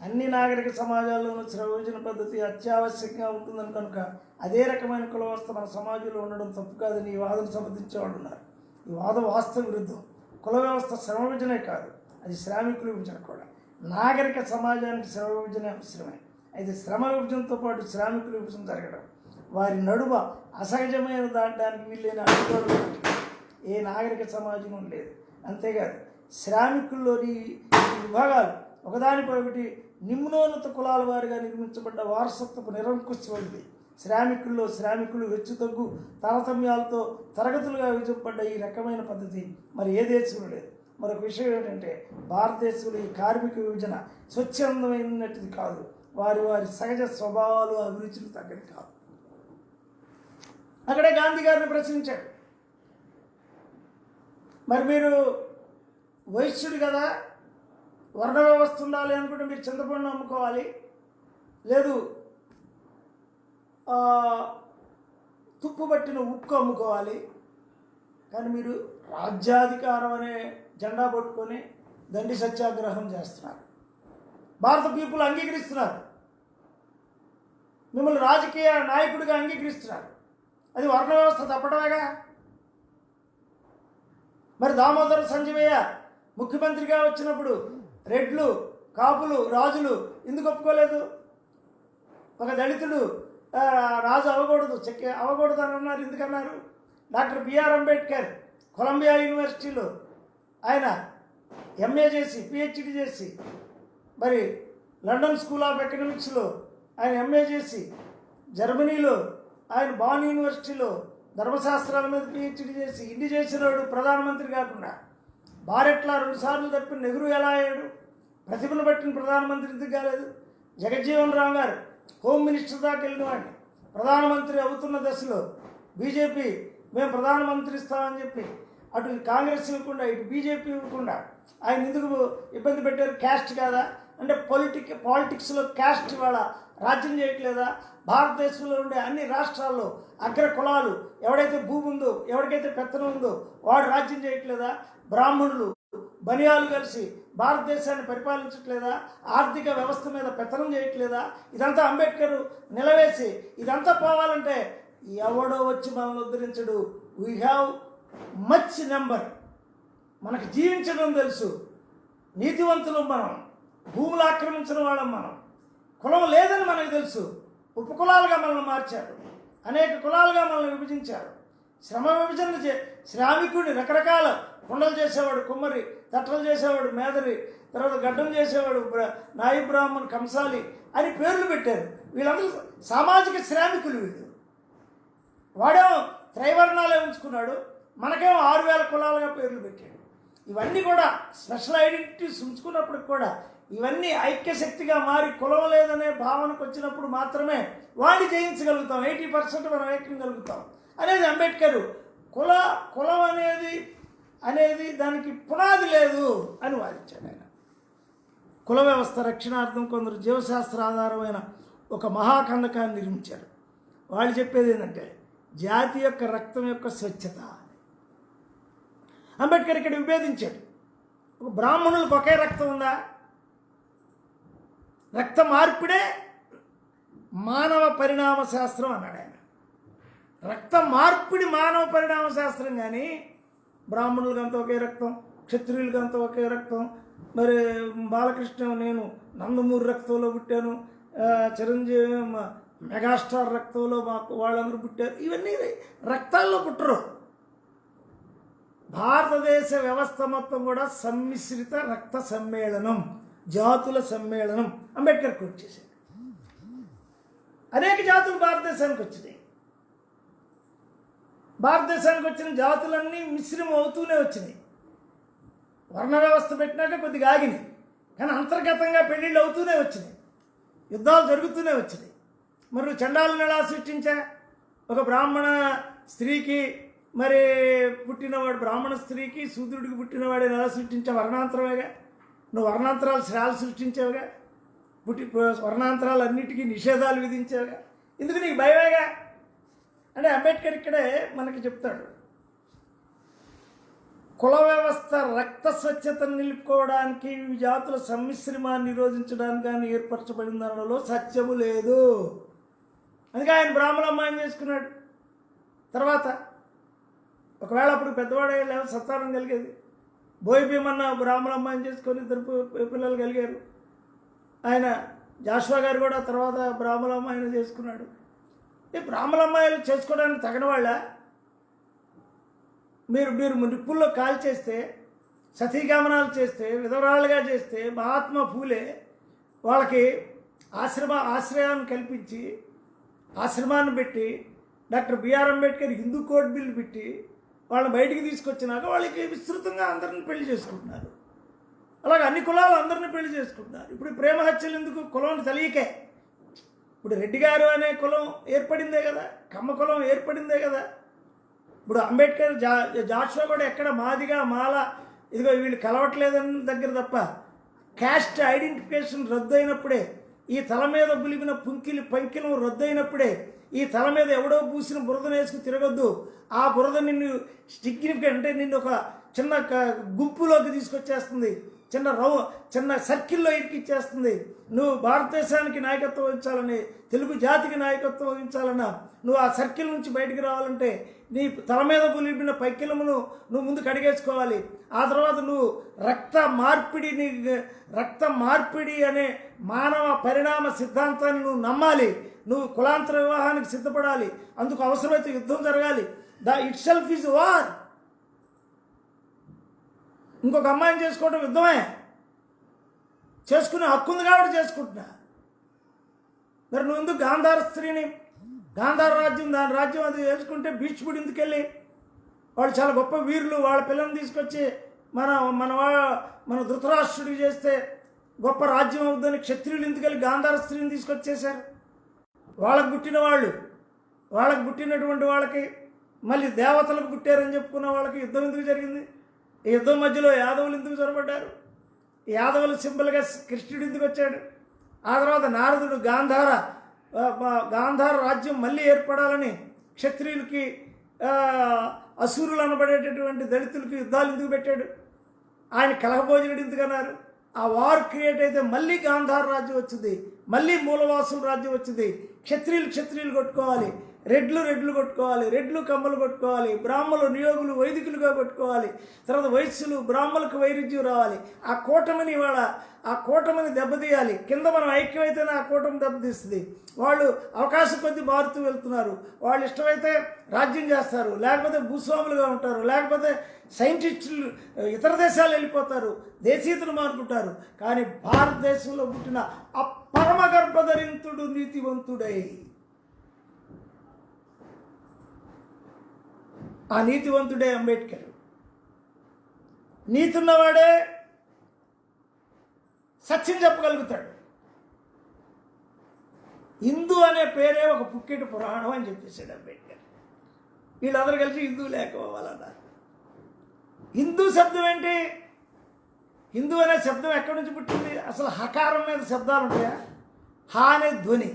అన్ని నాగరిక సమాజాల్లోనూ శ్రమ విభజన పద్ధతి అత్యావశ్యకంగా ఉంటుందని కనుక అదే రకమైన కుల వ్యవస్థ మన సమాజంలో ఉండడం తప్పు కాదని ఈ వాదన సమర్థించేవాళ్ళు ఉన్నారు. ఈ వాదం వాస్తవ విరుద్ధం. కుల వ్యవస్థ శ్రమ విభజనే కాదు, అది శ్రామికుల విభజన కూడా. నాగరిక సమాజానికి శ్రమ విభజన అవసరమే. అయితే శ్రమ విభజనతో పాటు శ్రామికుల విభజన జరగడం, వారి నడుమ అసహజమైన దాటానికి వీళ్ళైన అడ్డుగోడలు ఏ నాగరిక సమాజం లేదు. అంతేకాదు శ్రామికుల్లోని విభాగాలు ఒకదానిపై ఒకటి నిమ్నోన్నత కులాల వారిగా నిర్మించబడ్డ వారసత్వపు నిరంకుశమైంది. శ్రామికులు హెచ్చుతగ్గు తారతమ్యాలతో తరగతులుగా విభజింపబడ్డ ఈ రకమైన పద్ధతి మరి ఏ దేశంలో లేదు. మరొక విషయం ఏంటంటే భారతదేశంలో ఈ కార్మిక విభజన స్వచ్ఛందమైనది కాదు. వారి సహజ స్వభావాలు అభిరుచులు తగ్గది కాదు. అక్కడే గాంధీ గారిని ప్రశ్నించాడు, మరి మీరు వైశ్యుడు కదా, వర్ణ వ్యవస్థ ఉండాలి అనుకుంటే మీరు చింతపండు అమ్ముకోవాలి, లేదు తుప్పు పట్టిన ఉక్కు అమ్ముకోవాలి, కానీ మీరు రాజ్యాధికారం అనే జెండా పట్టుకొని దండి సత్యాగ్రహం చేస్తున్నారు. భారత పీపుల్ అంగీకరిస్తున్నారు, మిమ్మల్ని రాజకీయ నాయకుడిగా అంగీకరిస్తున్నారు. అది వర్ణ వ్యవస్థ తప్పడమేగా. మరి దామోదర సంజీవయ్య ముఖ్యమంత్రిగా వచ్చినప్పుడు రెడ్లు, కాపులు, రాజులు ఎందుకు ఒప్పుకోలేదు? ఒక దళితుడు రాజు అవ్వకూడదు అని అన్నారు. ఎందుకన్నారు? డాక్టర్ బిఆర్ అంబేద్కర్ కొలంబియా యూనివర్సిటీలో ఆయన ఎంఏ చేసి పిహెచ్డి చేసి, మరి లండన్ స్కూల్ ఆఫ్ ఎకనామిక్స్లో ఆయన ఎంఏ చేసి, జర్మనీలో ఆయన బాన్ యూనివర్సిటీలో ధర్మశాస్త్రాల మీద పిహెచ్డి చేసి ఇన్ని చేసినాడు. ప్రధానమంత్రి కాకుండా భారత్లా 2 సార్లు తప్పిన నెహ్రూ ఎలా అయ్యాడు? ప్రతిభను పట్టిన ప్రధానమంత్రి ఎందుకు కాలేదు? జగజ్జీవన్ రామ్ గారు హోమ్ మినిస్టర్ దాకా వెళ్ళిన వాడిని ప్రధానమంత్రి అవుతున్న దశలో బీజేపీ మేము ప్రధానమంత్రి ఇస్తామని చెప్పి అటు కాంగ్రెస్ ఇవ్వకుండా ఇటు బీజేపీ ఇవ్వకుండా ఆయన ఎందుకు ఇబ్బంది పెట్టారు? క్యాస్ట్ కాదా అంటే పాలిటిక్స్లో క్యాస్ట్ ఇవాళ రాజ్యం చేయట్లేదా? భారతదేశంలో ఉండే అన్ని రాష్ట్రాల్లో అగ్ర కులాలు ఎవడైతే భూమి ఉందో, ఎవరికైతే పెత్తనం ఉందో వాడు రాజ్యం చేయట్లేదా? బ్రాహ్మణులు బనియాలు కలిసి భారతదేశాన్ని పరిపాలించట్లేదా? ఆర్థిక వ్యవస్థ మీద పెత్తనం చేయట్లేదా? ఇదంతా అంబేద్కర్ నిలవేసి ఇదంతా పోవాలంటే ఎవడో వచ్చి మనల్ని ఉద్ధరించడు. We have much number. మనకు జీవించడం తెలుసు, నీతివంతులు మనం, భూములు ఆక్రమించిన వాళ్ళం మనం, కులం లేదని మనకు తెలుసు. ఉపకులాలుగా మనల్ని మార్చారు, అనేక కులాలుగా మనల్ని విభజించారు. శ్రమ విభజన శ్రామికుడిని రకరకాల కుండలు చేసేవాడు కుమ్మరి, తట్టలు చేసేవాడు మేదరి, తర్వాత గడ్డం చేసేవాడు నాయి బ్రాహ్మణ్, కంసాలి అని పేర్లు పెట్టారు. వీళ్ళందరూ సామాజిక శ్రామికులు. వీళ్ళు వాడేమో త్రైవర్ణాలే ఉంచుకున్నాడు, మనకేమో 6000 కులాలుగా పేర్లు పెట్టాడు. ఇవన్నీ కూడా స్పెషల్ ఐడెంటిటీస్ ఉంచుకున్నప్పటికి కూడా ఇవన్నీ ఐక్యశక్తిగా మారి కులం లేదనే భావనకు వచ్చినప్పుడు మాత్రమే వాడిని జయించగలుగుతాం. 80% మనం ఏకగలుగుతాం అనేది అంబేద్కర్. కులం అనేది దానికి పునాది లేదు అని వాదించాడు ఆయన. కుల వ్యవస్థ రక్షణార్థం కొందరు జీవశాస్త్ర ఆధారమైన ఒక మహాకందకాన్ని నిర్మించారు. వాళ్ళు చెప్పేది ఏంటంటే జాతి యొక్క రక్తం యొక్క స్వచ్ఛత. అంబేద్కర్ ఇక్కడ విభేదించాడు. ఒక బ్రాహ్మణులకు ఒకే రక్తం ఉందా? రక్త మార్పిడే మానవ పరిణామ శాస్త్రం అన్నాడు ఆయన. రక్త మార్పిడి మానవ పరిణామ శాస్త్రం. కానీ బ్రాహ్మణులకంతా ఒకే రక్తం, క్షత్రియులకంతా ఒకే రక్తం, మరి బాలకృష్ణ నేను నందమూరి రక్తంలో పుట్టాను, చిరంజీవి మెగాస్టార్ రక్తంలో మాకు వాళ్ళందరూ పుట్టారు. ఇవన్నీ రక్తాల్లో పుట్టరు. భారతదేశ వ్యవస్థ మొత్తం కూడా సమ్మిశ్రిత రక్త సమ్మేళనం, జాతుల సమ్మేళనం అంబేద్కర్కి వచ్చేసాడు. అనేక జాతులు భారతదేశానికి వచ్చినాయి. భారతదేశానికి వచ్చిన జాతులన్నీ మిశ్రమం అవుతూనే వచ్చినాయి. వర్ణ వ్యవస్థ పెట్టినాక కొద్దిగా ఆగినాయి, కానీ అంతర్గతంగా పెళ్ళిళ్ళు అవుతూనే వచ్చినాయి, యుద్ధాలు జరుగుతూనే వచ్చినాయి. మరి నువ్వు చండాలను ఎలా సృష్టించా? ఒక బ్రాహ్మణ స్త్రీకి మరి పుట్టినవాడు, బ్రాహ్మణ స్త్రీకి శూద్రుడికి పుట్టినవాడిని ఎలా సృష్టించా? వర్ణాంతరమేగా. నువ్వు వర్ణాంతరాలు శ్రాలు సృష్టించావుగా, వర్ణాంతరాలు అన్నిటికీ నిషేధాలు విధించావుగా. ఇందుకు నీకు భయమేగా. అంటే అంబేద్కర్ ఇక్కడే మనకి చెప్తాడు, కుల వ్యవస్థ రక్త స్వచ్ఛతను నిలుపుకోవడానికి ఈ జాతుల సమ్మిశ్రమాన్ని నిరోధించడానికి కానీ ఏర్పరచబడిన దానిలో సత్యము లేదు. అందుకే ఆయన బ్రాహ్మణ అమ్మాయిని చేసుకున్నాడు. తర్వాత ఒకవేళ అప్పుడు పెద్దవాడే లేవ సంతానం కలిగేది. బోయి భీమన్న బ్రాహ్మణ అమ్మాయిని చేసుకొని 2 పిల్లలు కలిగారు. ఆయన జాషువా గారు కూడా తర్వాత బ్రాహ్మణ అమ్మాయిని చేసుకున్నాడు. ఈ బ్రాహ్మణ అమ్మాయిలు చేసుకోవడానికి తగిన వాళ్ళ? మీరు నిప్పుల్లో కాల్ చేస్తే, సతీగమనాలు చేస్తే, విధవరాలుగా చేస్తే, మహాత్మా ఫూలే వాళ్ళకి ఆశ్రయాన్ని కల్పించి ఆశ్రమాన్ని పెట్టి, doctor B R Ambedkar Hindu code bill పెట్టి వాళ్ళని బయటికి తీసుకొచ్చినాక వాళ్ళకి విస్తృతంగా అందరిని పెళ్లి చేసుకుంటున్నారు. అలాగే అన్ని కులాలు అందరినీ పెళ్లి చేసుకుంటున్నారు. ఇప్పుడు ప్రేమ హత్యలు ఎందుకు? కులం తెలియకే. ఇప్పుడు రెడ్డి గారు అనే కులం ఏర్పడిందే కదా, కమ్మ కులం ఏర్పడిందే కదా. ఇప్పుడు అంబేద్కర్ జాషువా కూడా ఎక్కడ మాదిగా మాల ఇదిగో వీళ్ళు కలవట్లేదని దగ్గర తప్ప, క్యాస్ట్ ఐడెంటిఫికేషన్ రద్దు అయినప్పుడే, ఈ తల మీద బులిమిన పంకిలం రద్దు అయినప్పుడే, ఈ తల మీద ఎవడో పూసిన బురదను వేసుకుని తిరగొద్దు, ఆ బురద నిన్ను సిగ్నిఫికెంట్ అంటే నిన్ను ఒక చిన్న గుంపులోకి తీసుకొచ్చేస్తుంది, చిన్న సర్కిల్లో ఇరికిచ్చేస్తుంది. నువ్వు భారతదేశానికి నాయకత్వం వహించాలని, తెలుగు జాతికి నాయకత్వం వహించాలన్నా నువ్వు ఆ సర్కిల్ నుంచి బయటికి రావాలంటే నీ తల మీద పులిపిన పైకిలమును నువ్వు ముందు కడిగేసుకోవాలి. ఆ తర్వాత నువ్వు రక్త మార్పిడి అనే మానవ పరిణామ సిద్ధాంతాన్ని నువ్వు నమ్మాలి. నువ్వు కులాంతర వివాహానికి సిద్ధపడాలి. అందుకు అవసరమైతే యుద్ధం జరగాలి. It self is war. ఇంకొక అమ్మాయిని చేసుకోవడం యుద్ధమే. చేసుకునే హక్కు ఉంది కాబట్టి చేసుకుంటున్నా. మరి నువ్వు ఎందుకు గాంధార స్త్రీని, గాంధార రాజ్యం, దాని రాజ్యం అది చేసుకుంటే బీచ్పుడి ఎందుకెళ్ళి వాళ్ళు చాలా గొప్ప వీరులు, వాళ్ళ పిల్లల్ని తీసుకొచ్చి మన ధృతరాష్ట్రుడికి చేస్తే గొప్ప రాజ్యం అవుతుందని క్షత్రియులు ఎందుకెళ్ళి గాంధార స్త్రీని తీసుకొచ్చేశారు? వాళ్ళకు పుట్టినటువంటి వాళ్ళకి మళ్ళీ దేవతలకు పుట్టారని చెప్పుకున్న వాళ్ళకి యుద్ధం ఎందుకు జరిగింది? ఈ యుద్ధం మధ్యలో యాదవులు ఎందుకు చొరబడ్డారు? యాదవుల సింబల్గా కృష్ణుడు ఎందుకు వచ్చాడు? ఆ తర్వాత నారదుడు గాంధార రాజ్యం మళ్ళీ ఏర్పడాలని క్షత్రియులకి అసురులు అనబడేటటువంటి దళితులకి యుద్ధాలు ఎందుకు పెట్టాడు? ఆయన కలహభోజనుడు ఎందుకు అన్నారు? ఆ వార్ క్రియేట్ అయితే మళ్ళీ గాంధార రాజ్యం వచ్చింది, మళ్ళీ మూలవాసుల రాజ్యం వచ్చింది. క్షత్రియులు కొట్టుకోవాలి, రెడ్లు కొట్టుకోవాలి, రెడ్లు కమ్మలు కొట్టుకోవాలి, బ్రాహ్మణులు నియోగులు వైదికులుగా కొట్టుకోవాలి, తర్వాత వైశ్యులు బ్రాహ్మణులకు వైరుధ్యం రావాలి. ఆ కూటమిని దెబ్బతీయాలి. కింద మనం ఐక్యమైతేనే ఆ కూటమి దెబ్బతీస్తుంది. వాళ్ళు అవకాశం కొద్దీ మారుతూ వెళ్తున్నారు. వాళ్ళు ఇష్టమైతే రాజ్యం చేస్తారు, లేకపోతే భూస్వాములుగా ఉంటారు, లేకపోతే సైంటిస్టులు ఇతర దేశాలు వెళ్ళిపోతారు, దేశీయతను మారుకుంటారు. కానీ భారతదేశంలో పుట్టిన పరమ గర్భధరింతుడు నీతివంతుడై, ఆ నీతివంతుడే అంబేద్కర్. నీతున్నవాడే సత్యం చెప్పగలుగుతాడు. హిందూ అనే పేరే ఒక పుక్కెటి పురాణం అని చెప్పేశాడు అంబేద్కర్. వీళ్ళందరూ కలిసి హిందూ లేకపోవాలన్నారు. హిందూ శబ్దం ఏంటి? హిందూ అనే శబ్దం ఎక్కడి నుంచి పుట్టింది? అసలు హకారం మీద శబ్దాలు ఉంటాయా? హా అనే ధ్వని,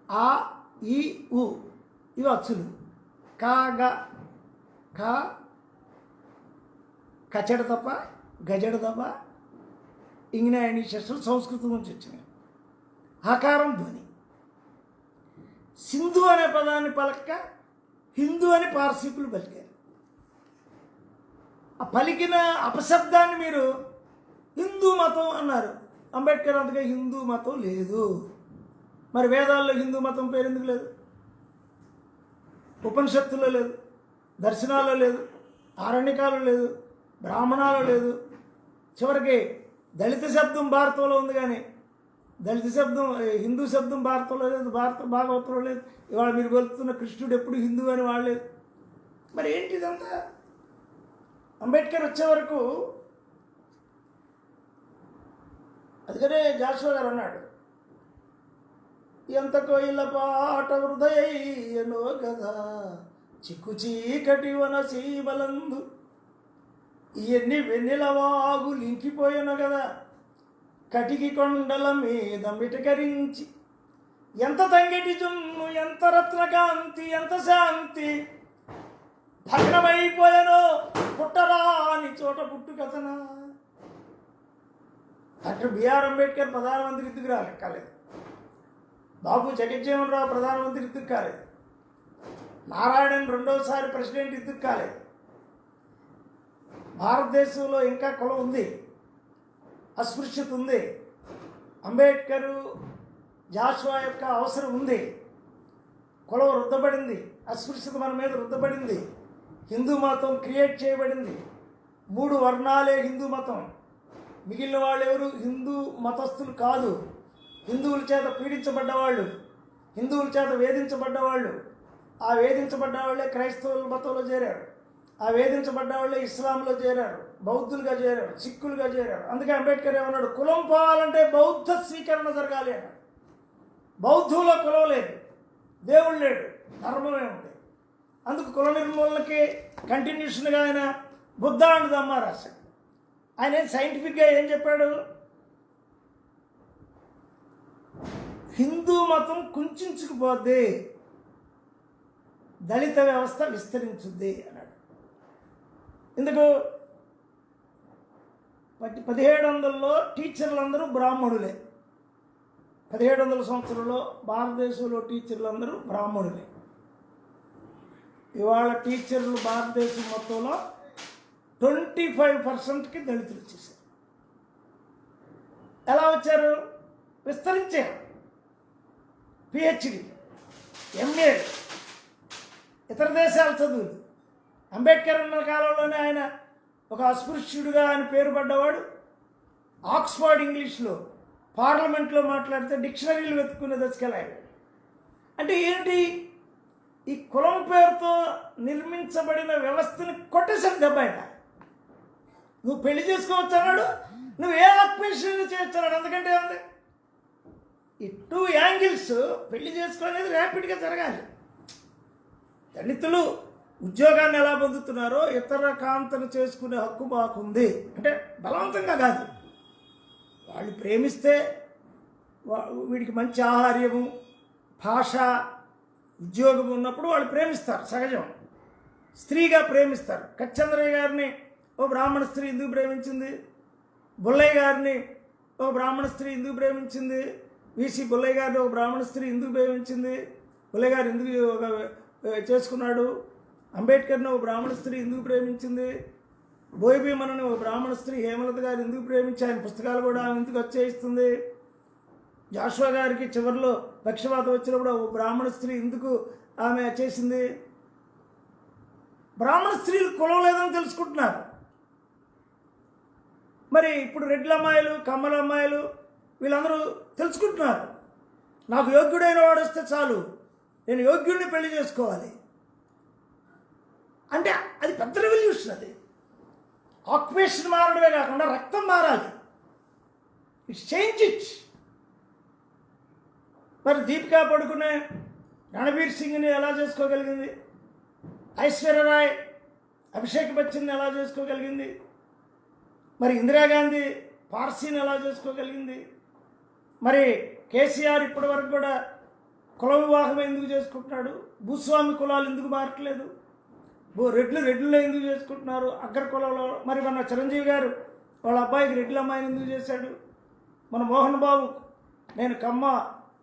ఆ ఈ ఉ ఇవి అచ్చులు. కచడ తప్ప గజడ తప్ప ఇంగ్లాండ్ శస్త్రులు సంస్కృతం నుంచి వచ్చినాయి. హకారం ధ్వని. సింధు అనే పదాన్ని పలక్క హిందూ అని పార్సీకులు పలికారు. ఆ పలికిన అపశబ్దాన్ని మీరు హిందూ మతం అన్నారు. అంబేద్కర్ అందుకే హిందూ మతం లేదు. మరి వేదాల్లో హిందూ మతం పేరు ఎందుకు లేదు? ఉపనిషత్తులో లేదు, దర్శనాల్లో లేదు, ఆరణ్యకాలు లేదు, బ్రాహ్మణాలు లేదు. చివరికి దళిత శబ్దం భారతంలో ఉంది, కానీ దళిత శబ్దం, హిందూ శబ్దం భారతంలో లేదు, భాగవతంలో లేదు. ఇవాళ మీరు వెళ్తున్న కృష్ణుడు ఎప్పుడు హిందూ అని వాడలేదు. మరి ఏంటి ఇదంతా? అంబేద్కర్ వచ్చే వరకు అందుకనే జాషువా గారు అన్నాడు, ఎంత కోయిల పాట హృదయనో కదా చిక్కు చీకటి వన సీమలందు ఎన్ని వెన్నెల వాగులు ఇంకిపోయాను కదా కటికి కొండల మీద మిటకరించి ఎంత తంగెటి జున్ను ఎంత రత్నకాంతి ఎంత శాంతి భగ్నమైపోయానో పుట్టరాని చోట పుట్టు కథనా. డాక్టర్ బిఆర్ అంబేద్కర్ ప్రధానమంత్రి ఎందుకు కాలేదు? బాబు జగజ్జీవన్ రావు ప్రధానమంత్రి ఎందుకు కాలేదు? నారాయణన్ రెండోసారి ప్రెసిడెంట్ ఎందుకు కాలేదు? భారతదేశంలో ఇంకా కులం ఉంది, అస్పృశ్యత ఉంది. అంబేద్కరు జాషువా యొక్క అవసరం ఉంది. కులం రుద్దబడింది, అస్పృశ్యత మన మీద రుద్దబడింది. హిందూ మతం క్రియేట్ చేయబడింది. 3 వర్ణాలే హిందూ మతం. మిగిలిన వాళ్ళు ఎవరు హిందూ మతస్థులు కాదు. హిందువుల చేత పీడించబడ్డవాళ్ళు, హిందువుల చేత వేధించబడ్డవాళ్ళు. ఆ వేధించబడ్డ వాళ్ళే క్రైస్తవుల మతంలో చేరారు. ఆ వేధించబడ్డ వాళ్ళే ఇస్లాంలో చేరారు, బౌద్ధులుగా చేరారు, సిక్కులుగా చేరారు. అందుకే అంబేద్కర్ ఏమన్నాడు, కులం పోవాలంటే బౌద్ధ స్వీకరణ జరగాలి అన్నాడు. బౌద్ధంలో కులం లేదు, దేవుడు లేడు, ధర్మమే ఉంది. అందుకు కుల నిర్మూలనకి కంటిన్యూషన్గా ఆయన బుద్ధ అండ్ ధమ్మ రాశాడు. ఆయన సైంటిఫిక్గా ఏం చెప్పాడు? హిందూ మతం కుంచుకుపోద్ది, దళిత వ్యవస్థ విస్తరించుద్ది అన్నాడు. ఎందుకు? 1700లో టీచర్లందరూ బ్రాహ్మణులే. 1700 సంవత్సరంలో భారతదేశంలో టీచర్లందరూ బ్రాహ్మణులే. ఇవాళ టీచర్లు భారతదేశం మొత్తంలో 25%కి దళితులు వచ్చేసారు. ఎలా వచ్చారు? విస్తరించారు. పిహెచ్డి, ఎంఏ, ఇతర దేశాల చదువులు. అంబేద్కర్ ఉన్న కాలంలోనే ఆయన ఒక అస్పృశ్యుడిగా ఆయన పేరు పడ్డవాడు. ఆక్స్ఫర్డ్ ఇంగ్లీష్లో పార్లమెంట్లో మాట్లాడితే డిక్షనరీలు వెతుక్కునే దశకెళ్ళాడు. అంటే ఏంటి? ఈ కులం పేరుతో నిర్మించబడిన వ్యవస్థని కొట్టేసాడు దెబ్బయట. నువ్వు పెళ్లి చేసుకోవచ్చు అన్నాడు, నువ్వు ఏ ఆక్యుపేషన్ చేయొచ్చు అన్నాడు. ఎందుకంటే ఉంది ఈ 2 యాంగిల్స్. పెళ్లి చేసుకోనేది ర్యాపిడ్గా జరగాలి. దళితులు ఉద్యోగాన్ని ఎలా పొందుతున్నారో ఇతర కాంతను చేసుకునే హక్కు మాకుంది. అంటే బలవంతంగా కాదు, వాళ్ళు ప్రేమిస్తే వీడికి మంచి ఆహార్యము, భాష, ఉద్యోగం ఉన్నప్పుడు వాళ్ళు ప్రేమిస్తారు, సహజం. స్త్రీగా ప్రేమిస్తారు. కచ్చంద్రయ్య గారిని ఓ బ్రాహ్మణ స్త్రీ ఎందుకు ప్రేమించింది? బుల్లయ్య గారిని ఓ బ్రాహ్మణ స్త్రీ ఎందుకు ప్రేమించింది? వీసీ బుల్లయ్య గారిని ఒక బ్రాహ్మణ స్త్రీ ఎందుకు ప్రేమించింది? బుల్లయ్య గారు ఎందుకు చేసుకున్నాడు? అంబేద్కర్ని ఒక బ్రాహ్మణ స్త్రీ ఎందుకు ప్రేమించింది? బోయిబీమనని ఒక బ్రాహ్మణ స్త్రీ హేమలత గారు ఎందుకు ప్రేమించి ఆయన పుస్తకాలు కూడా ఆమె ఎందుకు వచ్చేయిస్తుంది? జాషువా గారికి చివరిలో పక్షవాతం వచ్చినప్పుడు ఒక బ్రాహ్మణ స్త్రీ ఎందుకు ఆమె చేసింది? బ్రాహ్మణ స్త్రీలు కులం లేదని తెలుసుకుంటున్నారు. మరి ఇప్పుడు రెడ్ల అమ్మాయిలు, కమ్మల అమ్మాయిలు వీళ్ళందరూ తెలుసుకుంటున్నారు, నాకు యోగ్యుడైన వాడు వస్తే చాలు, నేను యోగ్యుడిని పెళ్లి చేసుకోవాలి. అంటే అది పెద్ద రెవల్యూషన్. అది ఆక్యుపేషన్ మారడమే కాకుండా రక్తం మారాలి. It's change it. మరి దీపికా పడుకునే రణబీర్ సింగ్ని ఎలా చేసుకోగలిగింది? ఐశ్వర్యరాయ్ అభిషేక్ బచ్చన్ని ఎలా చేసుకోగలిగింది? మరి ఇందిరాగాంధీ పార్సీని ఎలా చేసుకోగలిగింది? మరి కేసీఆర్ ఇప్పటి వరకు కూడా కుల వివాహం ఎందుకు చేసుకుంటున్నాడు? భూస్వామి కులాలు ఎందుకు మారట్లేదు? రెడ్లు ఎందుకు చేసుకుంటున్నారు? అగ్ర కులంలో మరి మన చిరంజీవి గారు వాళ్ళ అబ్బాయికి రెడ్ల అమ్మాయిని ఎందుకు చేశాడు? మన మోహన్ బాబు నేను కమ్మ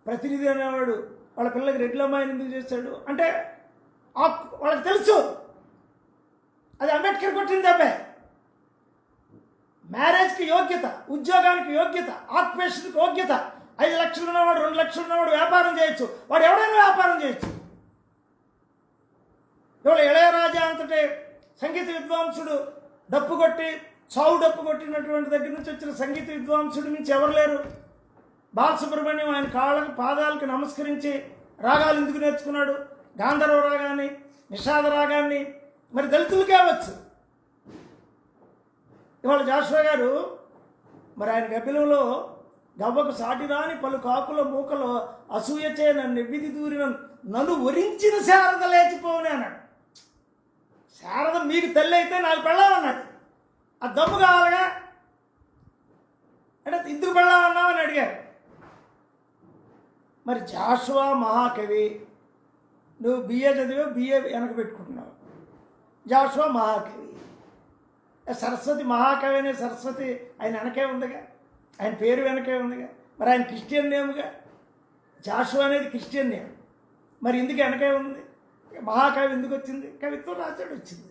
ప్రతినిధి అనేవాడు వాళ్ళ పిల్లలకి రెడ్ల అమ్మాయిని ఎందుకు చేశాడు? అంటే వాళ్ళకి తెలుసు అది అంబేద్కర్ కొట్టింది దెబ్బే. మ్యారేజ్కి యోగ్యత, ఉద్యోగానికి యోగ్యత, ఆక్యుపేషన్కి యోగ్యత. 5 లక్షలు ఉన్నవాడు, 2 లక్షలు ఉన్నవాడు వ్యాపారం చేయొచ్చు. వాడు ఎవడైనా వ్యాపారం చేయొచ్చు. ఇవాళ ఇళయరాజా అంతటే సంగీత విద్వాంసుడు, డప్పు కొట్టి చావు డప్పు కొట్టినటువంటి దగ్గర నుంచి వచ్చిన సంగీత విద్వాంసుడి నుంచి ఎవరు లేరు. బాలసుబ్రహ్మణ్యం ఆయన కాళ్ళకు పాదాలకు నమస్కరించి రాగాలు ఎందుకు నేర్చుకున్నాడు? గాంధర్వ రాగాన్ని, నిషాద రాగాన్ని మరి దళితులకే వచ్చు. ఇవాళ జాషువా గారు మరి ఆయన గబ్బిలంలో గవ్వకు సాటి రాని పలు కాకుల మూకలో అసూయచే నన్ను ఎవ్విది దూరిన నన్ను వరించిన శారద లేచిపోవని అన్నాడు. శారద మీకు తల్లి అయితే నాకు పెళ్ళామన్నాడు. ఆ దమ్ము కావాలిగా, అంటే ఎందుకు పెళ్ళామన్నావు అని అడిగారు. మరి జాషువా మహాకవి, నువ్వు బిఏ చదివో బిఏ వెనక పెట్టుకుంటున్నావు. జాషువా మహాకవి, సరస్వతి మహాకవి అనే సరస్వతి ఆయన వెనకే ఉందిగా, ఆయన పేరు వెనకే ఉందిగా. మరి ఆయన క్రిస్టియన్ నేమ్గా, జాషువా అనేది క్రిస్టియన్ నేమ్. మరి ఎందుకు వెనకే ఉంది? మహాకవి ఎందుకు వచ్చింది? కవిత్వం రాశాడు వచ్చింది.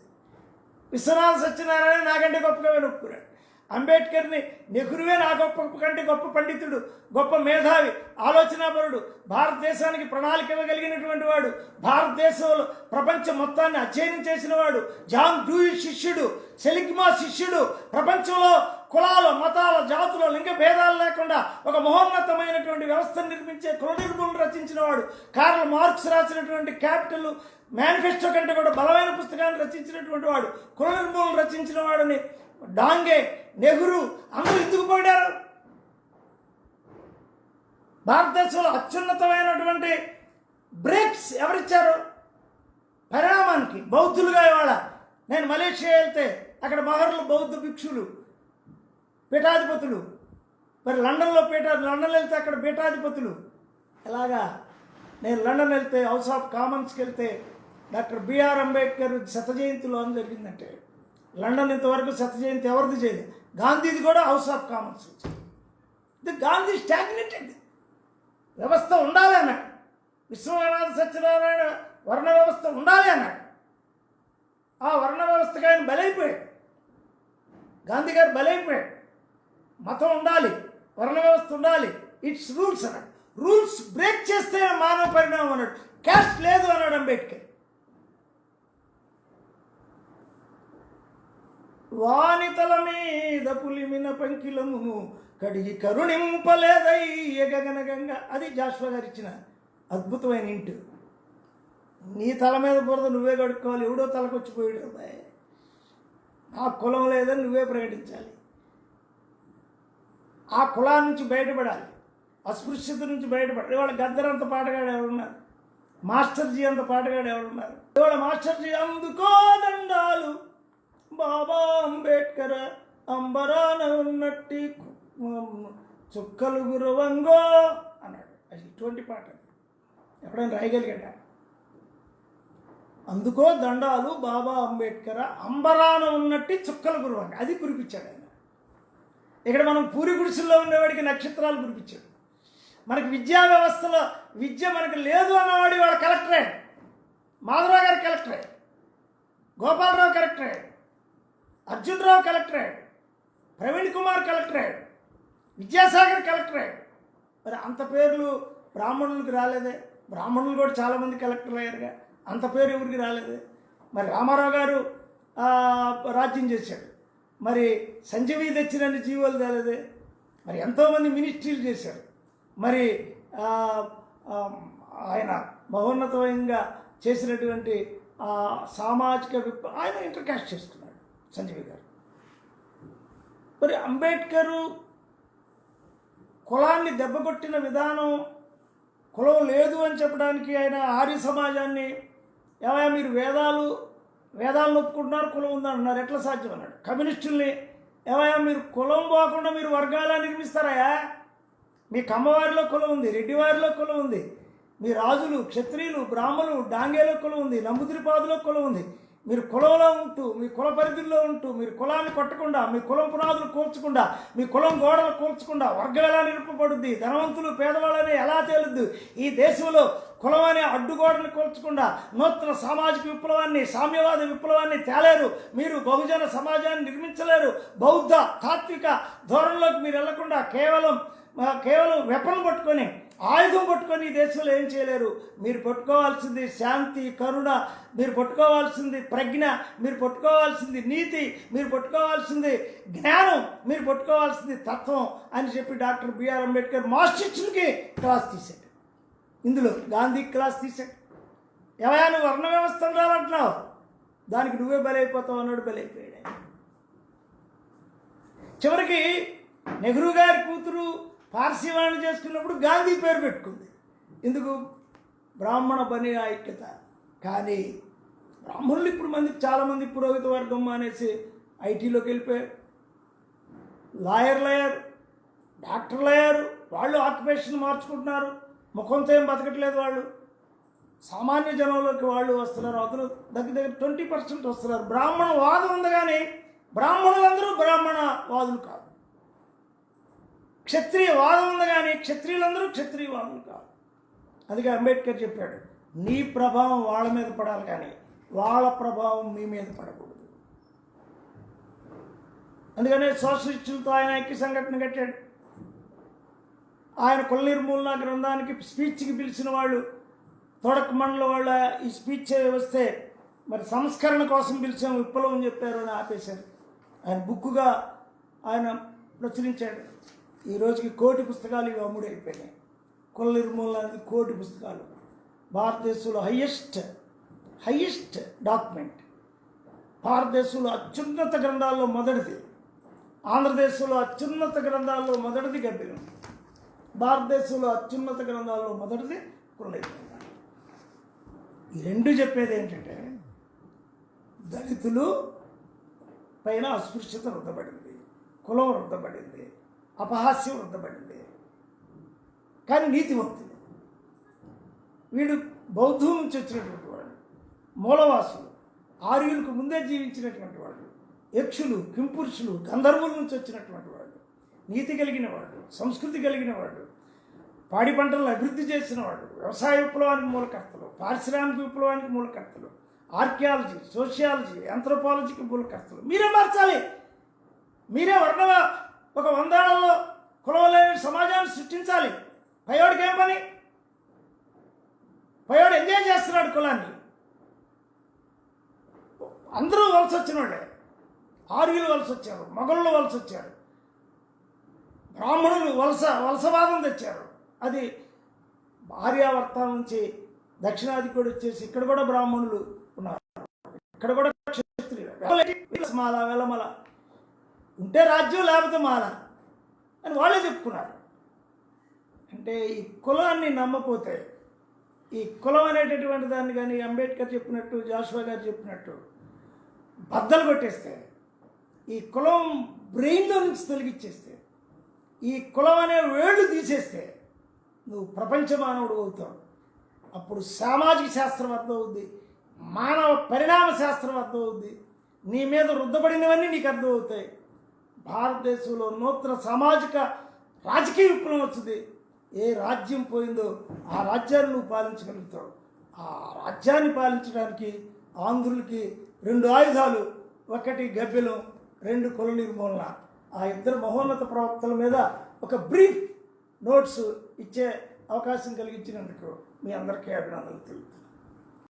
విశ్వనాథ సత్యనారాయణ నాకంటే గొప్ప కవి ఒప్పుకున్నాడు. అంబేద్కర్ని నెహ్రూవే నా గొప్ప కంటే గొప్ప పండితుడు, గొప్ప మేధావి, ఆలోచనాపరుడు, భారతదేశానికి ప్రణాళిక ఇవ్వగలిగినటువంటి వాడు, భారతదేశంలో ప్రపంచం మొత్తాన్ని అధ్యయనం చేసిన వాడు, జాన్ డూయి శిష్యుడు, సెలిగ్మా శిష్యుడు, ప్రపంచంలో కులాలు, మతాల, జాతుల, లింగ భేదాలు లేకుండా ఒక మహోన్నతమైనటువంటి వ్యవస్థను నిర్మించే కుల నిర్మూలన రచించిన వాడు, కార్ల్ మార్క్స్ రాసినటువంటి క్యాపిటల్ మేనిఫెస్టో కంటే కూడా బలమైన పుస్తకాన్ని రచించినటువంటి వాడు, కుల నిర్మూలన రచించిన వాడని డాంగే, నెహ్రూ అందరూ ఎందుకు పోయారు? భారతదేశంలో అత్యున్నతమైనటువంటి బ్రేక్స్ ఎవరిచ్చారు పరిణామానికి? బౌద్ధులుగా. ఇవాళ నేను మలేషియా వెళ్తే అక్కడ మహర్లు బౌద్ధ భిక్షులు, పీఠాధిపతులు. మరి లండన్ వెళ్తే అక్కడ పీఠాధిపతులు. ఎలాగా? నేను లండన్ వెళ్తే హౌస్ ఆఫ్ కామన్స్కి వెళ్తే డాక్టర్ బిఆర్ అంబేద్కర్ శత జయంతిలో అని జరిగిందంటే లండన్ ఇంతవరకు శత జయంతి ఎవరిది చేయలేదు. గాంధీది కూడా హౌస్ ఆఫ్ కామన్స్ వచ్చింది. ఇది గాంధీ స్టాగ్నేటెడ్ వ్యవస్థ ఉండాలి అన్నాడు. విశ్వనాథ సత్యనారాయణ వర్ణ వ్యవస్థ ఉండాలి అన్నాడు. ఆ వర్ణ వ్యవస్థకి ఆయన బలైపోయాడు. గాంధీ గారు బలైపోయాడు. మతం ఉండాలి, వర్ణ వ్యవస్థ ఉండాలి, ఇట్స్ రూల్స్ అన్నాడు. రూల్స్ బ్రేక్ చేస్తే మానవ పరిణామం అన్నాడు. క్యాస్ట్ లేదు అన్నాడు అంబేద్కర్. వానితల మీద పులిమిన పంకిలమును కడిగి కరుణింపలేదయ్య గగనగంగ. అది జాషువా గారు ఇచ్చిన అద్భుతమైన ఇంటు. నీ తల మీద బురద నువ్వే కడుక్కోవాలి, ఎవడో తలకొచ్చిపోయాడు అబ్బాయి. నా కులం లేదని నువ్వే ప్రకటించాలి. ఆ కులాల నుంచి బయటపడాలి, అస్పృశ్యత నుంచి బయటపడాలి. ఇవాళ గద్దర్ అంత పాటగాడు ఎవరున్నారు? మాస్టర్జీ అంత పాటగాడు ఎవరున్నారు? ఇవాళ మాస్టర్జీ అందుకో దండాలు బాబా అంబేద్కర్ అంబరాన ఉన్నట్టి చుక్కలు గురవంగో అన్నాడు. అది ఇటువంటి పాట ఎప్పుడైనా రాయగలిగాడా? అందుకో దండాలు బాబా అంబేద్కర్ అంబరాన ఉన్నట్టి చుక్కలు గురవంగ, అది కురిపించాడు ఆయన. ఇక్కడ మనం పూరి గుడిసెల్లో ఉండేవాడికి నక్షత్రాలు కురిపించాడు. మనకి విద్యా వ్యవస్థలో విద్య మనకు లేదు అన్నవాడు వాడు కలెక్టరే. మాధవరావు గారు కలెక్టరే, గోపాలరావు కలెక్టరే, అర్జునరావు కలెక్టరే, ప్రవీణ్ కుమార్ కలెక్టరే, విద్యాసాగర్ కలెక్టరే. మరి అంత పేర్లు బ్రాహ్మణులకు రాలేదే? బ్రాహ్మణులు కూడా చాలామంది కలెక్టర్లు అయ్యారుగా, అంత పేరు ఎవరికి రాలేదే? మరి రామారావు గారు రాజ్యం చేశాడు, మరి సంజీవి తెచ్చినన్ని జీవోలు తేలేదే? మరి ఎంతోమంది మినిస్ట్రీలు చేశారు. మరి ఆయన మహోన్నతంగా చేసినటువంటి సామాజిక ఆయన ఇంటర్కాస్ట్ చేసుకున్నాడు సంజీవి గారు. మరి అంబేద్కరు కులాన్ని దెబ్బకొట్టిన విధానం, కులం లేదు అని చెప్పడానికి ఆయన ఆర్య సమాజాన్ని ఏమయ్యా మీరు వేదాలను ఒప్పుకుంటున్నారు, కులం ఉందంటున్నారు, ఎట్లా సాధ్యం అన్నాడు. కమ్యూనిస్టుల్ని ఏమయ్యా మీరు కులం పోకుండా మీరు వర్గాలా నిర్మిస్తారయా? మీ కమ్మవారిలో కులం ఉంది, రెడ్డివారిలో కులం ఉంది, మీ రాజులు, క్షత్రియులు, బ్రాహ్మణులు, డాంగేలో కులం ఉంది, నంబుదిరిపాదులో కులం ఉంది. మీరు కులంలో ఉంటూ, మీ కుల పరిధిలో ఉంటూ, మీరు కులాన్ని కొట్టకుండా, మీ కులం పునాదులు కూల్చకుండా, మీ కులం గోడలు కూల్చకుండా వర్గం ఎలా నిలుపబడుద్ది? ధనవంతులు పేదవాళ్ళని ఎలా తేలుద్ది? ఈ దేశంలో కులం అనే అడ్డుగోడను కూల్చకుండా నూతన సామాజిక విప్లవాన్ని, సామ్యవాద విప్లవాన్ని తేలేరు. మీరు బహుజన సమాజాన్ని నిర్మించలేరు. బౌద్ధ తాత్విక ధోరణిలోకి మీరు వెళ్లకుండా కేవలం వెపన్ పట్టుకొని ఆయుధం పట్టుకొని ఈ దేశంలో ఏం చేయలేరు. మీరు పట్టుకోవాల్సింది శాంతి, కరుణ, మీరు పట్టుకోవాల్సింది ప్రజ్ఞ, మీరు పట్టుకోవాల్సింది నీతి, మీరు పట్టుకోవాల్సింది జ్ఞానం, మీరు పట్టుకోవాల్సింది తత్వం అని చెప్పి డాక్టర్ బిఆర్ అంబేద్కర్ మాస్టర్స్కి క్లాస్ తీశాడు. ఇందులో గాంధీ క్లాస్ తీశాడు. ఎవయా నువ్వు వర్ణ వ్యవస్థను రావంటున్నావు, దానికి నువ్వే బలైపోతావు అన్నాడు. బలైపోయాడు. చివరికి నెహ్రూ గారి కూతురు పార్సీవాణి చేసుకున్నప్పుడు గాంధీ పేరు పెట్టుకుంది. ఎందుకు? బ్రాహ్మణ బని ఐక్యత. కానీ బ్రాహ్మణులు ఇప్పుడు చాలామంది పురోహిత వర్గం అనేసి ఐటీలోకి వెళ్ళిపోయారు. లాయర్లు అయ్యారు, డాక్టర్లు అయ్యారు. వాళ్ళు ఆక్యుపేషన్ మార్చుకుంటున్నారు. ముఖంతో ఏం బతకట్లేదు. వాళ్ళు సామాన్య జనంలోకి వాళ్ళు వస్తున్నారు. అతను దగ్గర 20% వస్తున్నారు. బ్రాహ్మణ వాదం ఉంది, కానీ బ్రాహ్మణులందరూ బ్రాహ్మణ వాదులు కాదు. క్షత్రియ వాదం ఉంది, కానీ క్షత్రియులందరూ క్షత్రియ వాదులు కాదు. అందుకే అంబేద్కర్ చెప్పాడు, నీ ప్రభావం వాళ్ళ మీద పడాలి, కానీ వాళ్ళ ప్రభావం మీ మీద పడకూడదు. అందుకనే సోషలిస్టులతో ఆయన ఐక్య సంఘటన కట్టాడు. ఆయన కుల నిర్మూలన గ్రంథానికి స్పీచ్కి పిలిచిన వాళ్ళు తొడక మండల వాళ్ళ ఈ స్పీచ్ వస్తే మరి సంస్కరణ కోసం పిలిచాం, విప్లవం అని చెప్పారు అని ఆపేశారు. ఆయన బుక్కుగా ఆయన ప్రచురించాడు. ఈ రోజుకి 1 కోటి పుస్తకాలు ఇవి అమ్ముడైపోయినాయి. కుల నిర్మూలన అనేది 1 కోటి పుస్తకాలు. భారతదేశంలో హయ్యెస్ట్ డాక్యుమెంట్. భారతదేశంలో అత్యున్నత గ్రంథాల్లో మొదటిది. ఆంధ్రదేశంలో అత్యున్నత గ్రంథాల్లో మొదటిది గబ్బిలం. భారతదేశంలో అత్యున్నత గ్రంథాల్లో మొదటిది కుల నిర్మూలన. ఈ రెండు చెప్పేది ఏంటంటే, దళితులు పైన అస్పృశ్యత రుద్దబడింది, కులం రుద్దబడింది, అపహాస్యం రుద్దబడింది. కానీ నీతివంతులు వీడు బౌద్ధం నుంచి వచ్చినటువంటి వాళ్ళు, మూలవాసులు, ఆర్యులకు ముందే జీవించినటువంటి వాళ్ళు, యక్షులు, కింపురుషులు, గంధర్వుల నుంచి వచ్చినటువంటి వాళ్ళు, నీతి కలిగిన వాళ్ళు, సంస్కృతి కలిగిన వాళ్ళు, పాడి పంటలను అభివృద్ధి చేసిన వాళ్ళు, వ్యవసాయ విప్లవానికి మూలకర్తలు, పారిశ్రామిక విప్లవానికి మూలకర్తలు, ఆర్కియాలజీ, సోషియాలజీ, ఆంథ్రోపాలజీకి మూలకర్తలు. మీరే మార్చాలి. మీరే ఒక 100 ఏళ్లలో కులం లేని సమాజాన్ని సృష్టించాలి. పయోడికి ఏం పని? పయోడు ఎంజాయ్ చేస్తున్నాడు కులాన్ని. అందరూ వలస వచ్చిన వాళ్ళే. ఆర్యులు వలస వచ్చారు, మొఘళ్ళు వలస వచ్చారు, బ్రాహ్మణులు వలసవాదం తెచ్చారు. అది ఆర్యావర్తం నుంచి దక్షిణాది కూడా వచ్చేసి ఇక్కడ కూడా బ్రాహ్మణులు ఉన్నారు, ఇక్కడ కూడా క్షత్రియులు. మాల వెలమల ఉంటే రాజ్యం, లేకపోతే మాల అని వాళ్ళే చెప్పుకున్నారు. అంటే ఈ కులాన్ని నమ్మపోతే, ఈ కులం అనేటటువంటి దాన్ని కానీ అంబేద్కర్ చెప్పినట్టు, జాషువా గారు చెప్పినట్టు బద్దలు కొట్టేస్తే, ఈ కులం బ్రెయిన్లో నుంచి తొలగిచ్చేస్తే, ఈ కులం అనే వేళ్ళు తీసేస్తే నువ్వు ప్రపంచ మానవుడు అవుతావు. అప్పుడు సామాజిక శాస్త్రం అర్థం అవుద్ది, మానవ పరిణామ శాస్త్రం అర్థం అవుద్ది, నీ మీద రుద్దబడినవన్నీ నీకు అర్థం అవుతాయి. భారతదేశంలో నూతన సామాజిక రాజకీయ విప్లవం వచ్చింది. ఏ రాజ్యం పోయిందో ఆ రాజ్యాన్ని నువ్వు పాలించగలుగుతావు. ఆ రాజ్యాన్ని పాలించడానికి ఆంధ్రులకి 2 ఆయుధాలు, ఒకటి గబ్బిలం, 2 కుల నిర్మూలన. ఆ ఇద్దరు మహోన్నత ప్రవక్తల మీద ఒక బ్రీఫ్ నోట్స్ ఇచ్చే అవకాశం కలిగించినందుకు మీ అందరికీ అభినందనలు తెలుపుతున్నాను.